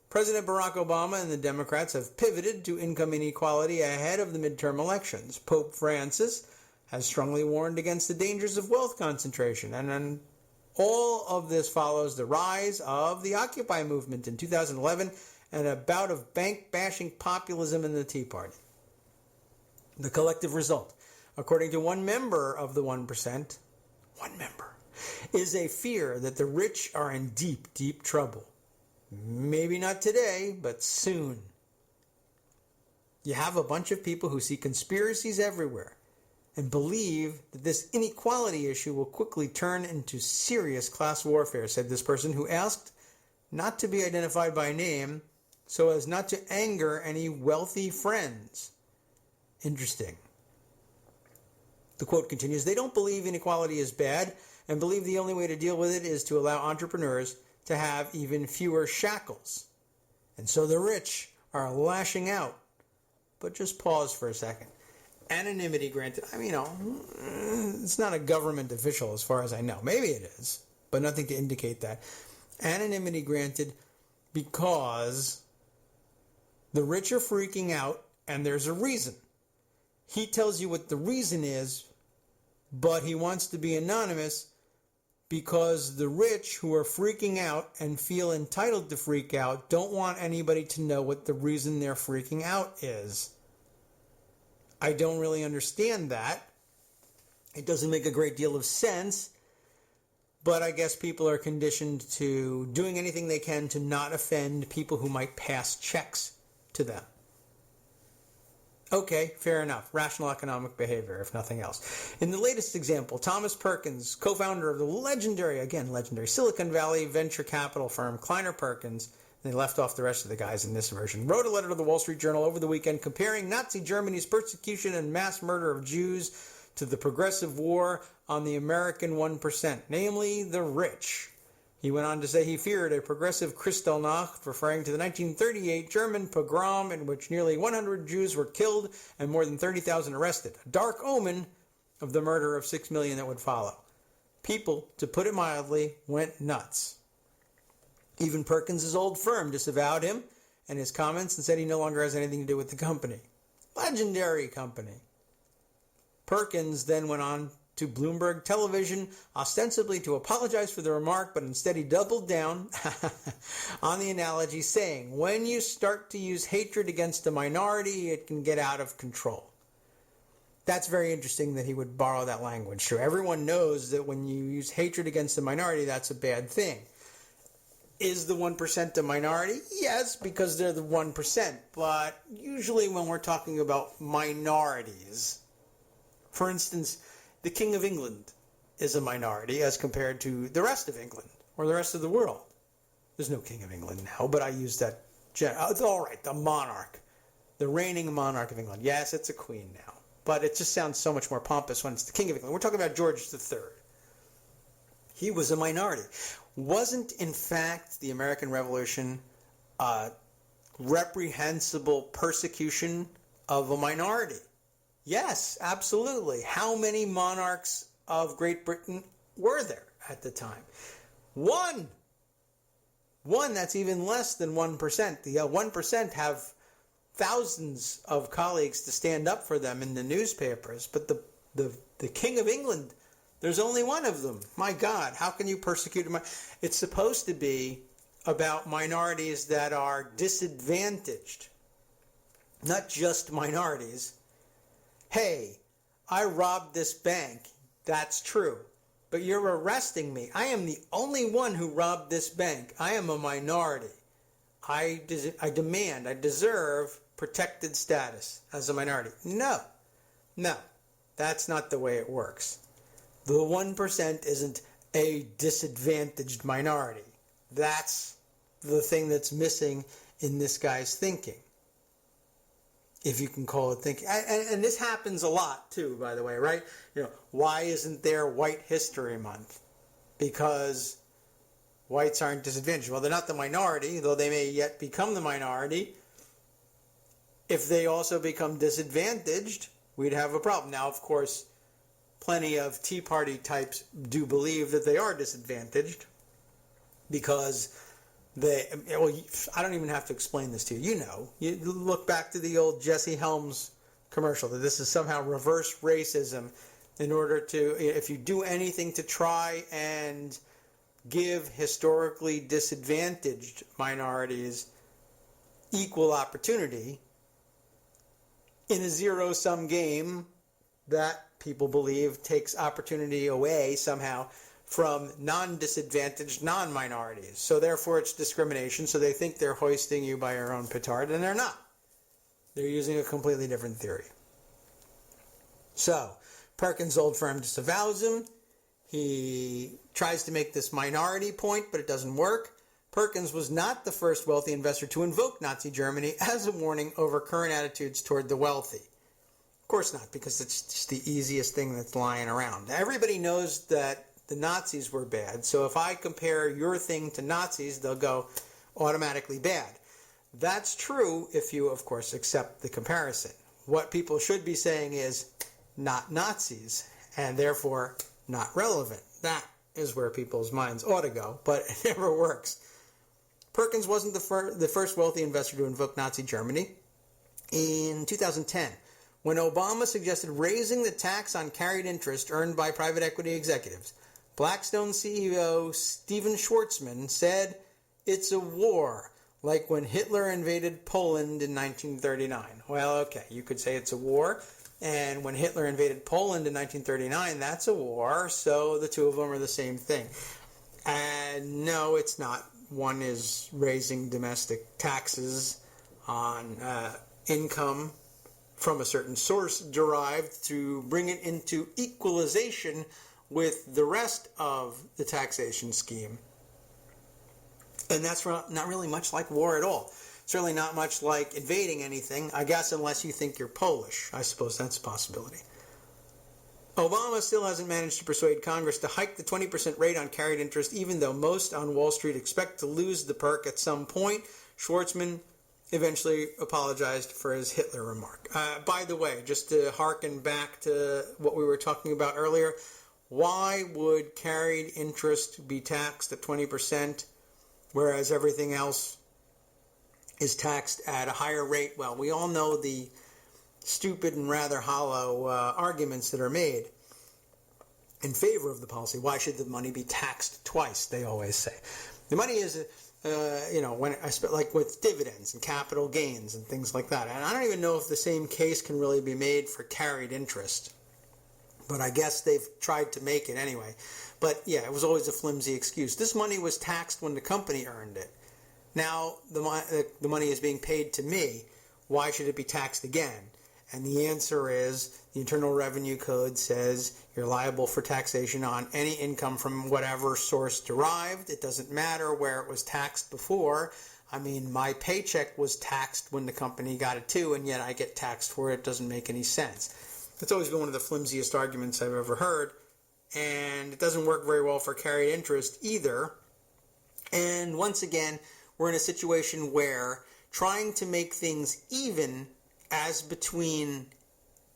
A: President Barack Obama and the Democrats have pivoted to income inequality ahead of the midterm elections. Pope Francis has strongly warned against the dangers of wealth concentration, and then all of this follows the rise of the Occupy movement in 2011 and a bout of bank-bashing populism in the Tea Party. The collective result, according to one member of the 1%, is a fear that the rich are in deep, deep trouble. Maybe not today, but soon. You have a bunch of people who see conspiracies everywhere and believe that this inequality issue will quickly turn into serious class warfare, said this person who asked not to be identified by name so as not to anger any wealthy friends. Interesting. The quote continues, they don't believe inequality is bad and believe the only way to deal with it is to allow entrepreneurs to have even fewer shackles. And so the rich are lashing out. But just pause for a second. Anonymity granted. It's not a government official as far as I know. Maybe it is, but nothing to indicate that. Anonymity granted because the rich are freaking out, and there's a reason. He tells you what the reason is, but he wants to be anonymous because the rich who are freaking out and feel entitled to freak out don't want anybody to know what the reason they're freaking out is. I don't really understand that. It doesn't make a great deal of sense, but I guess people are conditioned to doing anything they can to not offend people who might pass checks to them. Okay, fair enough. Rational economic behavior, if nothing else. In the latest example, Thomas Perkins, co-founder of the legendary Silicon Valley venture capital firm Kleiner Perkins, they left off the rest of the guys in this version, wrote a letter to the Wall Street Journal over the weekend comparing Nazi Germany's persecution and mass murder of Jews to the progressive war on the American 1%, namely the rich. He went on to say he feared a progressive Kristallnacht, referring to the 1938 German pogrom in which nearly 100 Jews were killed and more than 30,000 arrested, a dark omen of the murder of 6 million that would follow. People, to put it mildly, went nuts. Even Perkins' old firm disavowed him and his comments and said he no longer has anything to do with the company. Legendary company. Perkins then went on to Bloomberg Television, ostensibly to apologize for the remark, but instead he doubled down on the analogy, saying, when you start to use hatred against a minority, it can get out of control. That's very interesting that he would borrow that language. Sure, everyone knows that when you use hatred against a minority, that's a bad thing. Is the 1% a minority? Yes, because they're the 1%. But usually when we're talking about minorities, for instance, the King of England is a minority as compared to the rest of England or the rest of the world. There's no King of England now, but I use that. It's all right, the monarch, the reigning monarch of England. Yes, it's a queen now. But it just sounds so much more pompous when it's the King of England. We're talking about George III. He was a minority. Wasn't, in fact, the American Revolution a reprehensible persecution of a minority? Yes, absolutely. How many monarchs of Great Britain were there at the time? One. That's even less than 1%. The 1% have thousands of colleagues to stand up for them in the newspapers, but the King of England, there's only one of them. My God, how can you persecute him? It's supposed to be about minorities that are disadvantaged, not just minorities. Hey, I robbed this bank. That's true. But you're arresting me. I am the only one who robbed this bank. I am a minority. I deserve protected status as a minority. No, that's not the way it works. The 1% isn't a disadvantaged minority. That's the thing that's missing in this guy's thinking, if you can call it thinking. And this happens a lot too, by the way, right? Why isn't there White History Month? Because whites aren't disadvantaged. Well, they're not the minority, though they may yet become the minority. If they also become disadvantaged, we'd have a problem. Now, of course, plenty of Tea Party types do believe that they are disadvantaged because I don't even have to explain this to you. You look back to the old Jesse Helms commercial, that this is somehow reverse racism in order to, if you do anything to try and give historically disadvantaged minorities equal opportunity in a zero-sum game, that people believe takes opportunity away somehow from non-disadvantaged non-minorities. So therefore it's discrimination, so they think they're hoisting you by your own petard, and they're not. They're using a completely different theory. So, Perkins' old firm disavows him. He tries to make this minority point, but it doesn't work. Perkins was not the first wealthy investor to invoke Nazi Germany as a warning over current attitudes toward the wealthy. Of course not, because it's just the easiest thing that's lying around. Everybody knows that the Nazis were bad, so if I compare your thing to Nazis, they'll go automatically bad. That's true if you, of course, accept the comparison. What people should be saying is not Nazis, and therefore not relevant. That is where people's minds ought to go, but it never works. Perkins wasn't the first wealthy investor to invoke Nazi Germany. In 2010, when Obama suggested raising the tax on carried interest earned by private equity executives, Blackstone CEO Stephen Schwarzman said, "It's a war, like when Hitler invaded Poland in 1939. Well, okay, you could say it's a war, and when Hitler invaded Poland in 1939, that's a war, so the two of them are the same thing. And no, it's not. One is raising domestic taxes on income from a certain source derived to bring it into equalization with the rest of the taxation scheme. And that's not really much like war at all. Certainly not much like invading anything, I guess, unless you think you're Polish. I suppose that's a possibility. Obama still hasn't managed to persuade Congress to hike the 20% rate on carried interest, even though most on Wall Street expect to lose the perk at some point. Schwarzman eventually apologized for his Hitler remark. By the way, just to harken back to what we were talking about earlier, why would carried interest be taxed at 20%, whereas everything else is taxed at a higher rate? Well, we all know the stupid and rather hollow arguments that are made. in favor of the policy. Why should the money be taxed twice? They always say the money is, when I spent like with dividends and capital gains and things like that. And I don't even know if the same case can really be made for carried interest, but I guess they've tried to make it anyway. But yeah, it was always a flimsy excuse. This money was taxed when the company earned it. Now the money is being paid to me. Why should it be taxed again? And the answer is the Internal Revenue Code says you're liable for taxation on any income from whatever source derived. It doesn't matter where it was taxed before. I mean, my paycheck was taxed when the company got it too, and yet I get taxed for it. It doesn't make any sense. It's always been one of the flimsiest arguments I've ever heard, and it doesn't work very well for carried interest either. And once again, we're in a situation where trying to make things even as between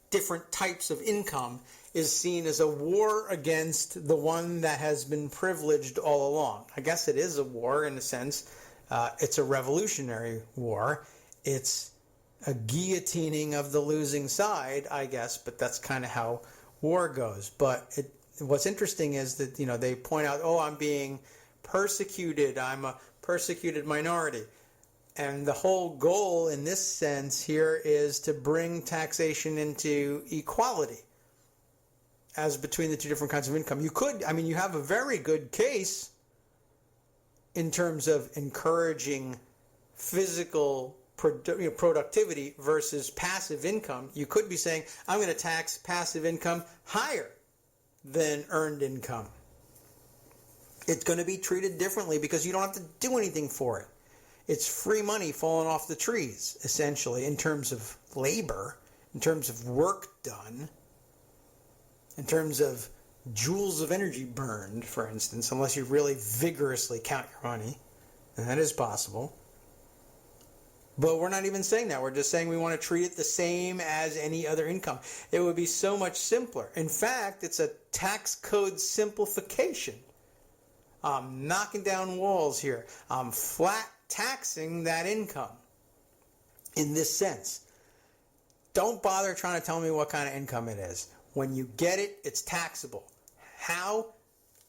A: different types of income is seen as a war against the one that has been privileged all along. I guess it is a war in a sense. It's a revolutionary war. It's a guillotining of the losing side, I guess, but that's kind of how war goes. But what's interesting is that, they point out, I'm being persecuted. I'm a persecuted minority. And the whole goal in this sense here is to bring taxation into equality as between the two different kinds of income. You have a very good case in terms of encouraging physical productivity versus passive income. You could be saying, I'm going to tax passive income higher than earned income. It's going to be treated differently because you don't have to do anything for it. It's free money falling off the trees, essentially, in terms of labor, in terms of work done, in terms of joules of energy burned, for instance, unless you really vigorously count your money. And that is possible. But we're not even saying that. We're just saying we want to treat it the same as any other income. It would be so much simpler. In fact, it's a tax code simplification. I'm knocking down walls here. I'm flat taxing that income in this sense. Don't bother trying to tell me what kind of income it is. When you get it, it's taxable. How?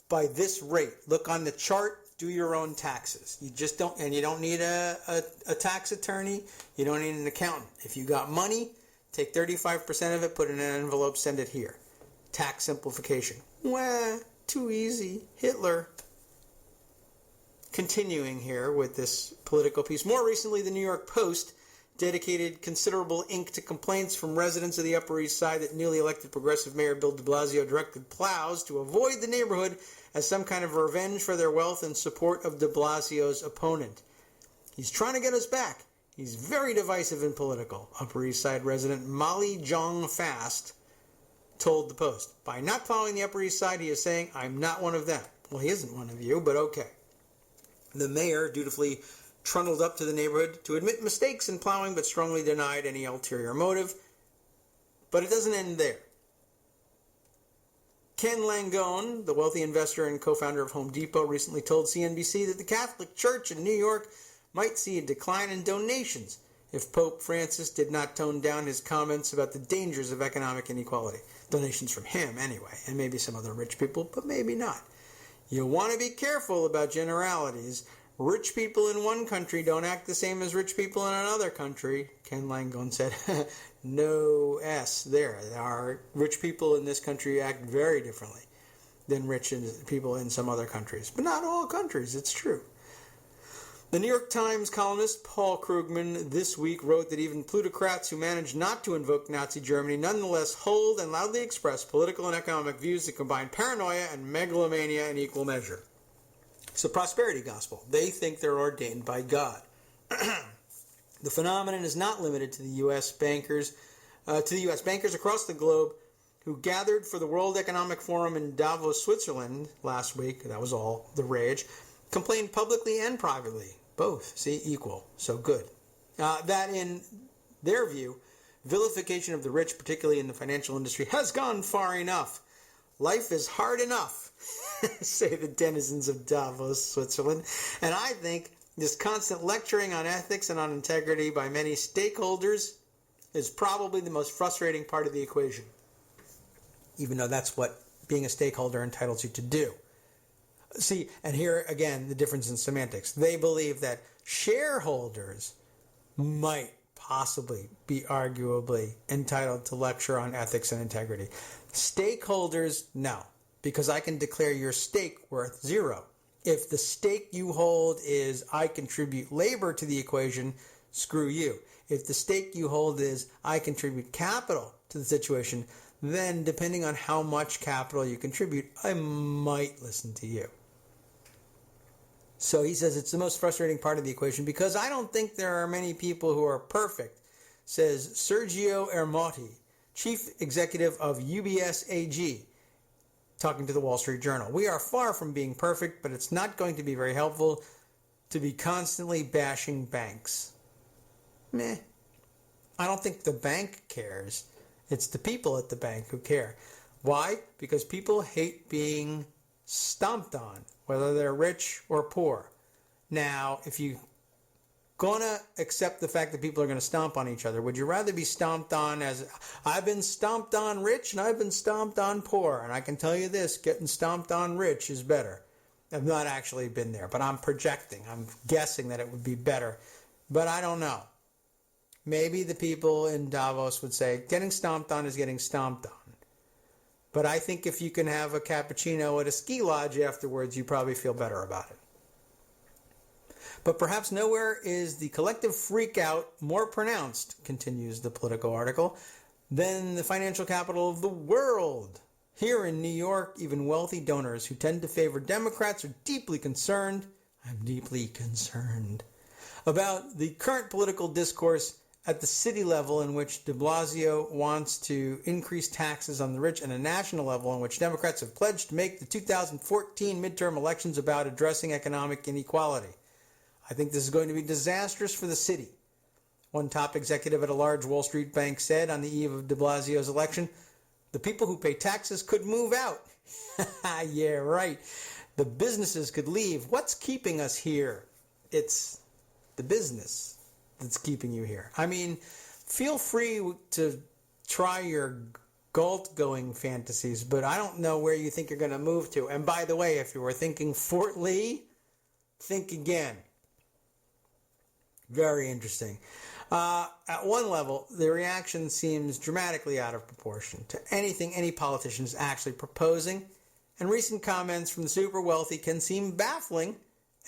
A: By this rate. Look on the chart, do your own taxes. You just don't, and you don't need a tax attorney. You don't need an accountant. If you got money, take 35% of it, put it in an envelope, send it here. Tax simplification. Well, too easy. Hitler. Continuing here with this political piece. More recently, the New York Post dedicated considerable ink to complaints from residents of the Upper East Side that newly elected progressive Mayor Bill de Blasio directed plows to avoid the neighborhood as some kind of revenge for their wealth and support of de Blasio's opponent. He's trying to get us back. He's very divisive and political, Upper East Side resident Molly Jong Fast told the Post. By not following the Upper East Side, he is saying, I'm not one of them. Well, he isn't one of you, but okay. The mayor dutifully trundled up to the neighborhood to admit mistakes in plowing, but strongly denied any ulterior motive. But it doesn't end there. Ken Langone, the wealthy investor and co-founder of Home Depot, recently told CNBC that the Catholic Church in New York might see a decline in donations if Pope Francis did not tone down his comments about the dangers of economic inequality. Donations from him, anyway, and maybe some other rich people, but maybe not. You want to be careful about generalities. Rich people in one country don't act the same as rich people in another country, Ken Langone said. No S there. Our rich people in this country act very differently than rich people in some other countries. But not all countries, it's true. The New York Times columnist Paul Krugman this week wrote that even plutocrats who manage not to invoke Nazi Germany nonetheless hold and loudly express political and economic views that combine paranoia and megalomania in equal measure. It's the prosperity gospel. They think they're ordained by God. The phenomenon is not limited to the U.S. bankers, across the globe who gathered for the World Economic Forum in Davos, Switzerland last week. That was all the rage. Complained publicly and privately. Both. See, equal. So good. That in their view, vilification of the rich, particularly in the financial industry, has gone far enough. Life is hard enough, say the denizens of Davos, Switzerland. And I think this constant lecturing on ethics and on integrity by many stakeholders is probably the most frustrating part of the equation. Even though that's what being a stakeholder entitles you to do. See, and here again, the difference in semantics. They believe that shareholders might possibly be arguably entitled to lecture on ethics and integrity. Stakeholders, no, because I can declare your stake worth 0. If the stake you hold is I contribute labor to the equation, screw you. If the stake you hold is I contribute capital to the situation, then depending on how much capital you contribute, I might listen to you. So he says it's the most frustrating part of the equation because I don't think there are many people who are perfect, says Sergio Ermotti, chief executive of UBS AG, talking to the Wall Street Journal. We are far from being perfect, but it's not going to be very helpful to be constantly bashing banks. Meh. I don't think the bank cares. It's the people at the bank who care. Why? Because people hate being stomped on, whether they're rich or poor. Now, if you're going to accept the fact that people are going to stomp on each other, would you rather be stomped on as, I've been stomped on rich and I've been stomped on poor, and I can tell you this, getting stomped on rich is better. I've not actually been there, but I'm projecting. I'm guessing that it would be better, but I don't know. Maybe the people in Davos would say, getting stomped on is getting stomped on. But I think if you can have a cappuccino at a ski lodge afterwards, you probably feel better about it. But perhaps nowhere is the collective freakout more pronounced, continues the Politico article, than the financial capital of the world. Here in New York, even wealthy donors who tend to favor Democrats are deeply concerned, I'm deeply concerned, about the current political discourse at the city level in which de Blasio wants to increase taxes on the rich, and a national level in which Democrats have pledged to make the 2014 midterm elections about addressing economic inequality. I think this is going to be disastrous for the city. One top executive at a large Wall Street bank said on the eve of de Blasio's election, the people who pay taxes could move out. Yeah, right. The businesses could leave. What's keeping us here? It's the business that's keeping you here. I mean, feel free to try your Galt-going fantasies, but I don't know where you think you're going to move to. And by the way, if you were thinking Fort Lee, think again. Very interesting. At one level, the reaction seems dramatically out of proportion to anything any politician is actually proposing, and recent comments from the super wealthy can seem baffling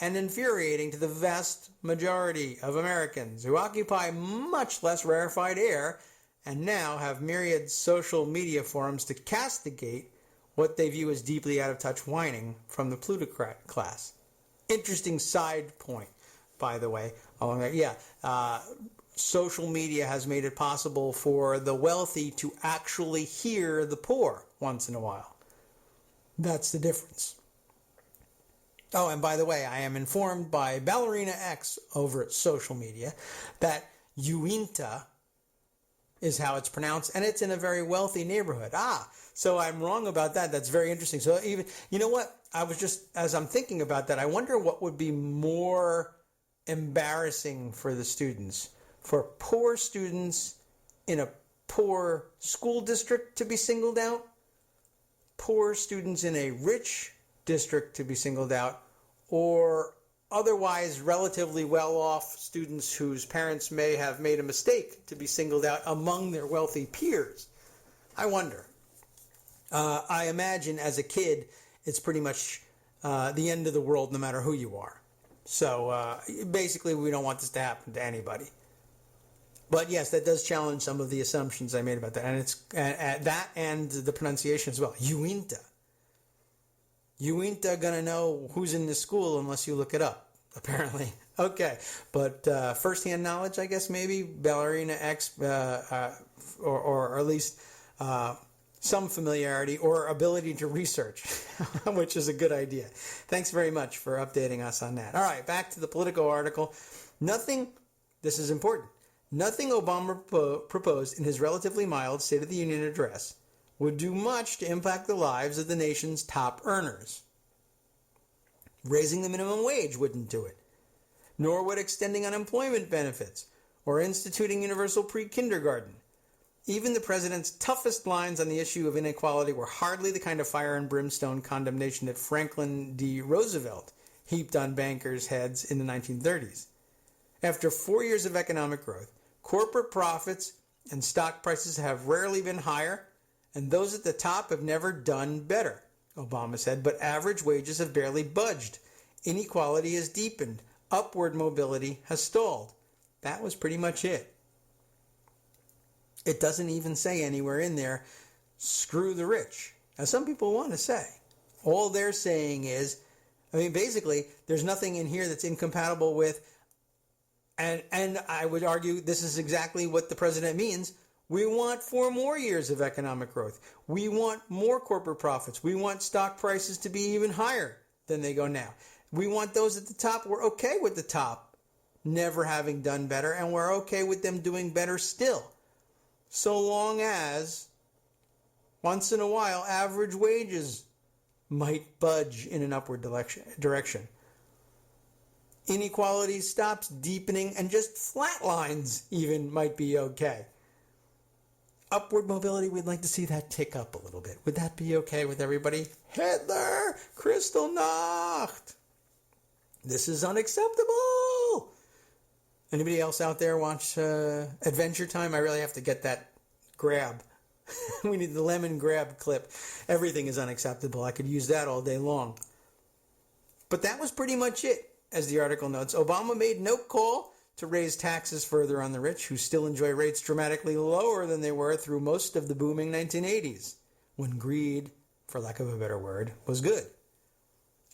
A: and infuriating to the vast majority of Americans who occupy much less rarefied air and now have myriad social media forums to castigate what they view as deeply out of touch whining from the plutocrat class. Interesting side point, by the way. Social media has made it possible for the wealthy to actually hear the poor once in a while. That's the difference. Oh, and by the way, I am informed by Ballerina X over at social media that Uinta is how it's pronounced, and it's in a very wealthy neighborhood. So I'm wrong about that. That's very interesting. So even, you know what? I was just, as I'm thinking about that, I wonder what would be more embarrassing for the students. For poor students in a poor school district to be singled out, poor students in a rich district to be singled out, or otherwise relatively well-off students whose parents may have made a mistake to be singled out among their wealthy peers. I wonder. I imagine as a kid, it's pretty much the end of the world no matter who you are. So basically, we don't want this to happen to anybody. But yes, that does challenge some of the assumptions I made about that. And it's that and the pronunciation as well. Uinta. You ain't gonna know who's in this school unless you look it up, apparently. Okay, but first-hand knowledge, I guess, maybe, Ballerina X, or at least some familiarity or ability to research, which is a good idea. Thanks very much for updating us on that. All right, back to the Politico article. This is important, nothing Obama proposed in his relatively mild State of the Union address would do much to impact the lives of the nation's top earners. Raising the minimum wage wouldn't do it, nor would extending unemployment benefits or instituting universal pre-kindergarten. Even the president's toughest lines on the issue of inequality were hardly the kind of fire and brimstone condemnation that Franklin D. Roosevelt heaped on bankers' heads in the 1930s. After 4 years of economic growth, corporate profits and stock prices have rarely been higher, and those at the top have never done better, Obama said, but average wages have barely budged. Inequality has deepened. Upward mobility has stalled. That was pretty much it. It doesn't even say anywhere in there, screw the rich, as some people want to say. All they're saying is, basically, there's nothing in here that's incompatible with, and I would argue this is exactly what the president means. We want 4 more years of economic growth. We want more corporate profits. We want stock prices to be even higher than they go now. We want those at the top. We're okay with the top never having done better, and we're okay with them doing better still, so long as once in a while average wages might budge in an upward direction. Inequality stops deepening and just flatlines even might be okay. Upward mobility, we'd like to see that tick up a little bit. Would that be okay with everybody? Hitler, Kristallnacht. This is unacceptable. Anybody else out there watch Adventure Time? I really have to get that grab. We need the lemon grab clip. Everything is unacceptable. I could use that all day long. But that was pretty much it, as the article notes. Obama made no call to raise taxes further on the rich, who still enjoy rates dramatically lower than they were through most of the booming 1980s, when greed, for lack of a better word, was good.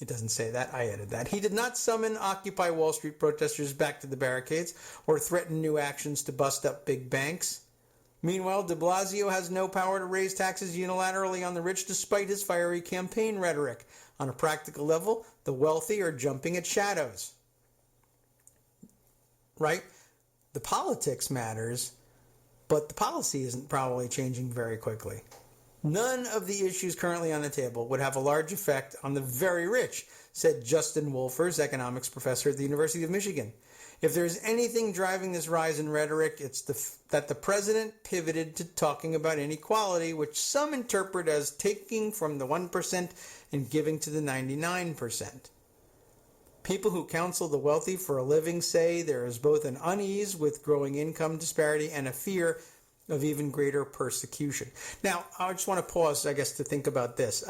A: It doesn't say that. I added that. He did not summon Occupy Wall Street protesters back to the barricades or threaten new actions to bust up big banks. Meanwhile, de Blasio has no power to raise taxes unilaterally on the rich despite his fiery campaign rhetoric. On a practical level, the wealthy are jumping at shadows. Right? The politics matters, but the policy isn't probably changing very quickly. None of the issues currently on the table would have a large effect on the very rich, said Justin Wolfers, economics professor at the University of Michigan. If there's anything driving this rise in rhetoric, it's that the president pivoted to talking about inequality, which some interpret as taking from the 1% and giving to the 99%. People who counsel the wealthy for a living say there is both an unease with growing income disparity and a fear of even greater persecution. Now, I just want to pause, I guess, to think about this.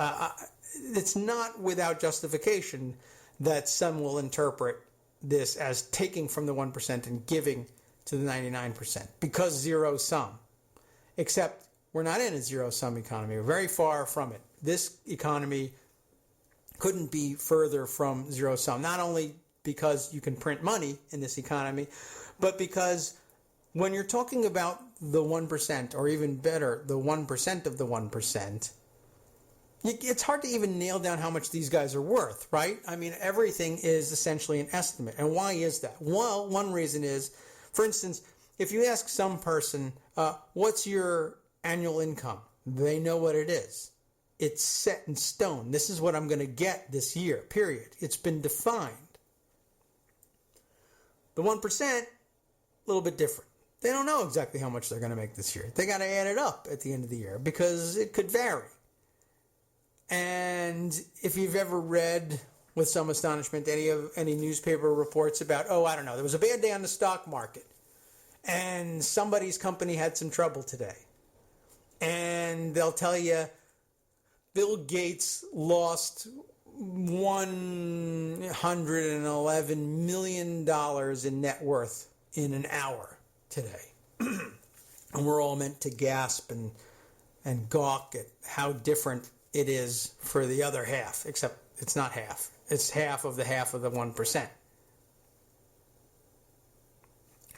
A: It's not without justification that some will interpret this as taking from the 1% and giving to the 99%, because zero sum. Except we're not in a zero-sum economy. We're very far from it. This economy couldn't be further from zero-sum, not only because you can print money in this economy, but because when you're talking about the 1%, or even better, the 1% of the 1%, it's hard to even nail down how much these guys are worth, right? I mean, everything is essentially an estimate. And why is that? Well, one reason is, for instance, if you ask some person, what's your annual income? They know what it is. It's set in stone. This is what I'm going to get this year, period. It's been defined. The 1%, a little bit different. They don't know exactly how much they're going to make this year. They got to add it up at the end of the year because it could vary. And if you've ever read, with some astonishment, any newspaper reports about, I don't know, there was a bad day on the stock market and somebody's company had some trouble today. And they'll tell you Bill Gates lost $111 million in net worth in an hour today. And we're all meant to gasp and gawk at how different it is for the other half, except it's not half. It's half of the 1%.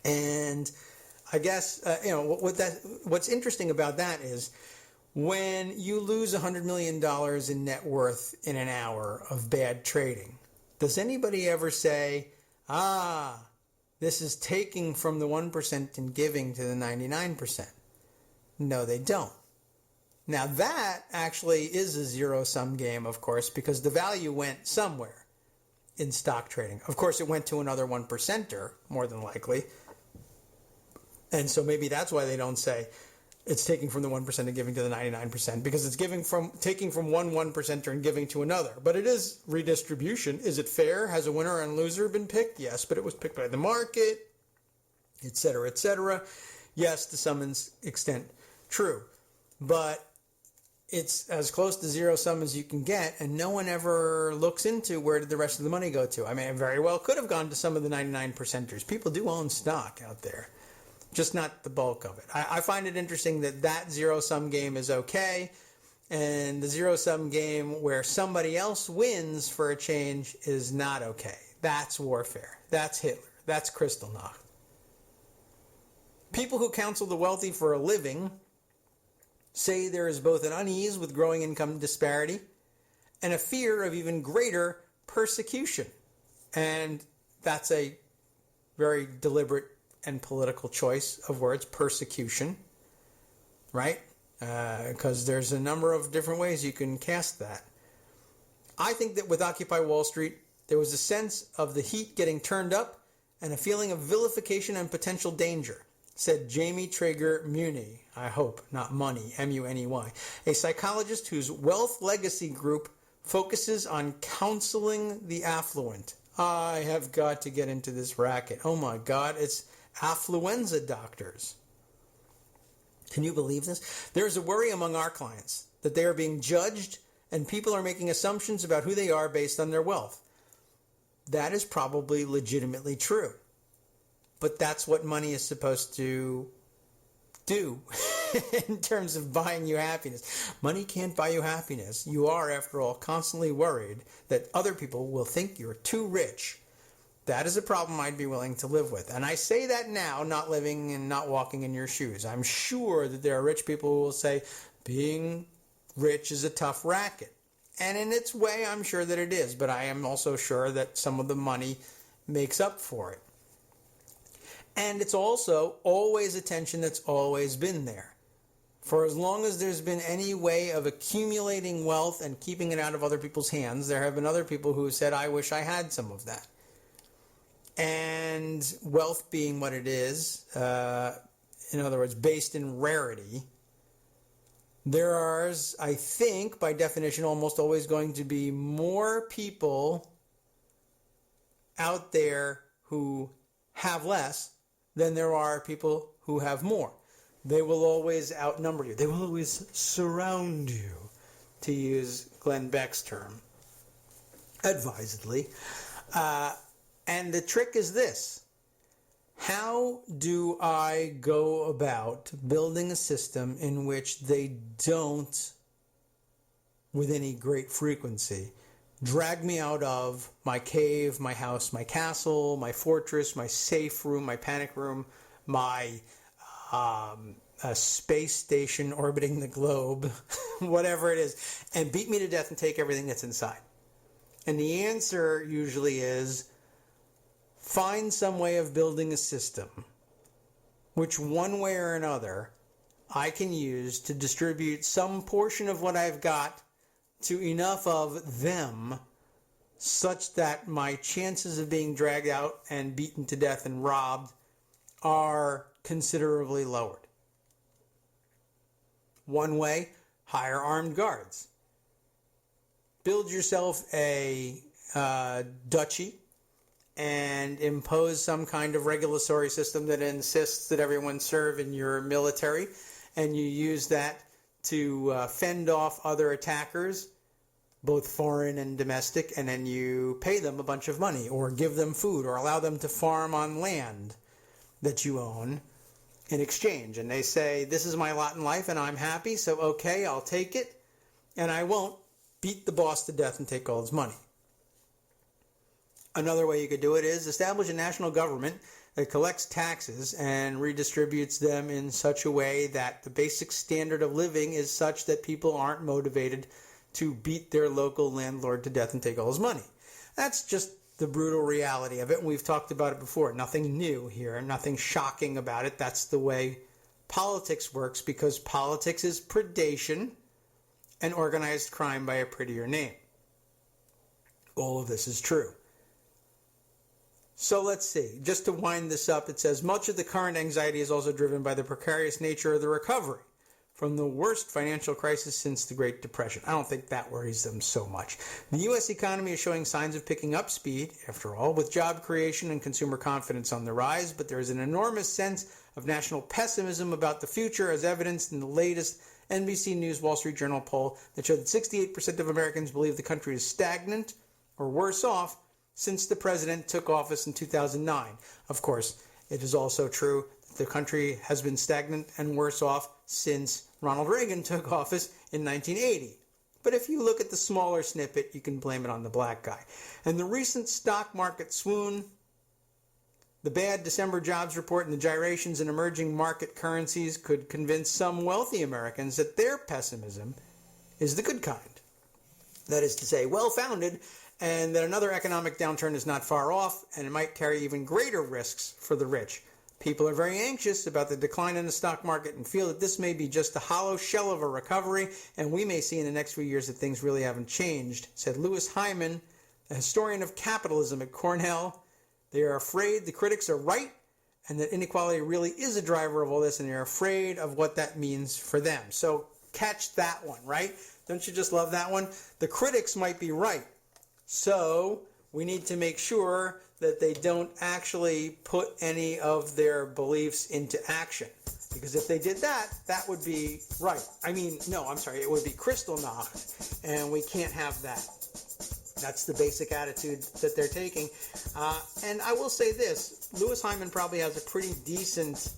A: And I guess, what's interesting about that is when you lose $100 million in net worth in an hour of bad trading, does anybody ever say, this is taking from the 1% and giving to the 99%? No, they don't. Now that actually is a zero-sum game, of course, because the value went somewhere in stock trading. Of course, it went to another 1%er, more than likely. And so maybe that's why they don't say, it's taking from the 1% and giving to the 99% because it's taking from one 1%er and giving to another. But it is redistribution. Is it fair? Has a winner and loser been picked? Yes, but it was picked by the market, et cetera, et cetera. Yes, to some extent, true. But it's as close to zero sum as you can get, and no one ever looks into where did the rest of the money go to. I mean, it very well could have gone to some of the 99%ers. People do own stock out there. Just not the bulk of it. I find it interesting that zero-sum game is okay, and the zero-sum game where somebody else wins for a change is not okay. That's warfare. That's Hitler. That's Kristallnacht. People who counsel the wealthy for a living say there is both an unease with growing income disparity and a fear of even greater persecution. And that's a very deliberate and political choice of words, persecution, right? Because there's a number of different ways you can cast that. I think that with Occupy Wall Street, there was a sense of the heat getting turned up and a feeling of vilification and potential danger, said Jamie Traeger Muni, I hope, not money, M-U-N-E-Y, a psychologist whose wealth legacy group focuses on counseling the affluent. I have got to get into this racket. Oh my God, it's affluenza doctors. Can you believe this? There's a worry among our clients that they are being judged and people are making assumptions about who they are based on their wealth. That is probably legitimately true. But that's what money is supposed to do in terms of buying you happiness. Money can't buy you happiness. You are, after all, constantly worried that other people will think you're too rich. That is a problem I'd be willing to live with. And I say that now, not living and not walking in your shoes. I'm sure that there are rich people who will say being rich is a tough racket. And in its way, I'm sure that it is. But I am also sure that some of the money makes up for it. And it's also always a tension that's always been there. For as long as there's been any way of accumulating wealth and keeping it out of other people's hands, there have been other people who have said, I wish I had some of that. And wealth being what it is, in other words, based in rarity, there are, I think, by definition, almost always going to be more people out there who have less than there are people who have more. They will always outnumber you. They will always surround you, to use Glenn Beck's term, advisedly. And the trick is this. How do I go about building a system in which they don't, with any great frequency, drag me out of my cave, my house, my castle, my fortress, my safe room, my panic room, my space station orbiting the globe, whatever it is, and beat me to death and take everything that's inside? And the answer usually is, find some way of building a system which one way or another I can use to distribute some portion of what I've got to enough of them such that my chances of being dragged out and beaten to death and robbed are considerably lowered. One way, hire armed guards. Build yourself a duchy and impose some kind of regulatory system that insists that everyone serve in your military, and you use that to fend off other attackers, both foreign and domestic, and then you pay them a bunch of money or give them food or allow them to farm on land that you own in exchange. And they say, this is my lot in life and I'm happy, so okay, I'll take it, and I won't beat the boss to death and take all his money. Another way you could do it is establish a national government that collects taxes and redistributes them in such a way that the basic standard of living is such that people aren't motivated to beat their local landlord to death and take all his money. That's just the brutal reality of it, and we've talked about it before. Nothing new here, nothing shocking about it. That's the way politics works, because politics is predation and organized crime by a prettier name. All of this is true. So let's see. Just to wind this up, it says, much of the current anxiety is also driven by the precarious nature of the recovery. from the worst financial crisis since the Great Depression. I don't think that worries them so much. The U.S. economy is showing signs of picking up speed, after all, with job creation and consumer confidence on the rise, but there is an enormous sense of national pessimism about the future, as evidenced in the latest NBC News Wall Street Journal poll that showed that 68% of Americans believe the country is stagnant or worse off since the president took office in 2009. Of course, it is also true that the country has been stagnant and worse off since Ronald Reagan took office in 1980. But if you look at the smaller snippet, you can blame it on the black guy. And the recent stock market swoon, the bad December jobs report, and the gyrations in emerging market currencies could convince some wealthy Americans that their pessimism is the good kind. That is to say, well-founded, and that another economic downturn is not far off, and it might carry even greater risks for the rich. People are very anxious about the decline in the stock market and feel that this may be just a hollow shell of a recovery, and we may see in the next few years that things really haven't changed, said Louis Hyman, a historian of capitalism at Cornell. They are afraid the critics are right and that inequality really is a driver of all this, and they're afraid of what that means for them. So catch that one, right? Don't you just love that one? The critics might be right. So we need to make sure that they don't actually put any of their beliefs into action. Because if they did that, that would be right. It would be crystal knocked, and we can't have that. That's the basic attitude that they're taking. And I will say this, Louis Hyman probably has a pretty decent,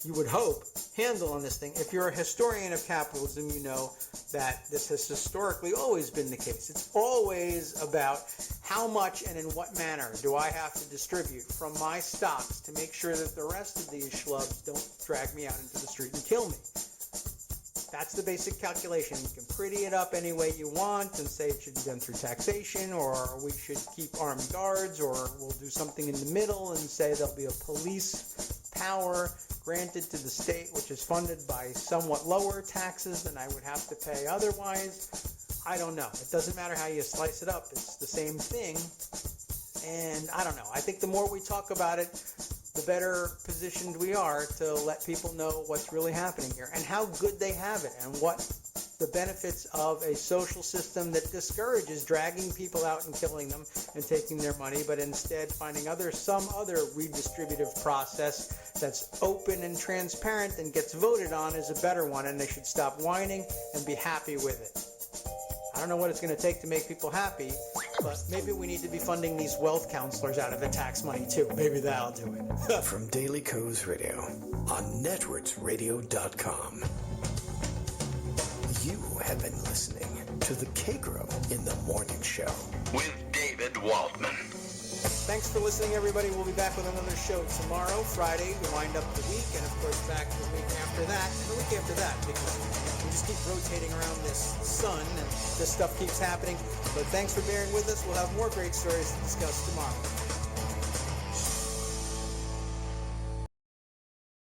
A: you would hope, handle on this thing. If you're a historian of capitalism, you know that this has historically always been the case. It's always about how much and in what manner do I have to distribute from my stocks to make sure that the rest of these schlubs don't drag me out into the street and kill me. That's the basic calculation. You can pretty it up any way you want and say it should be done through taxation, or we should keep armed guards, or we'll do something in the middle and say there'll be a police power granted to the state, which is funded by somewhat lower taxes than I would have to pay otherwise. I don't know. It doesn't matter how you slice it up. It's the same thing. And I don't know. I think the more we talk about it, the better positioned we are to let people know what's really happening here and how good they have it and what the benefits of a social system that discourages dragging people out and killing them and taking their money, but instead finding some other redistributive process that's open and transparent and gets voted on is a better one, and they should stop whining and be happy with it. I don't know what it's going to take to make people happy, but maybe we need to be funding these wealth counselors out of the tax money too. Maybe that'll do it.
C: From Daily Kos Radio on networksradio.com. You have been listening to the Kagro in the Morning Show
D: with David Waldman.
A: Thanks for listening, everybody. We'll be back with another show tomorrow, Friday, to wind up the week, and of course back the week after that, and the week after that, because we just keep rotating around this sun, and this stuff keeps happening. But thanks for bearing with us. We'll have more great stories to discuss tomorrow.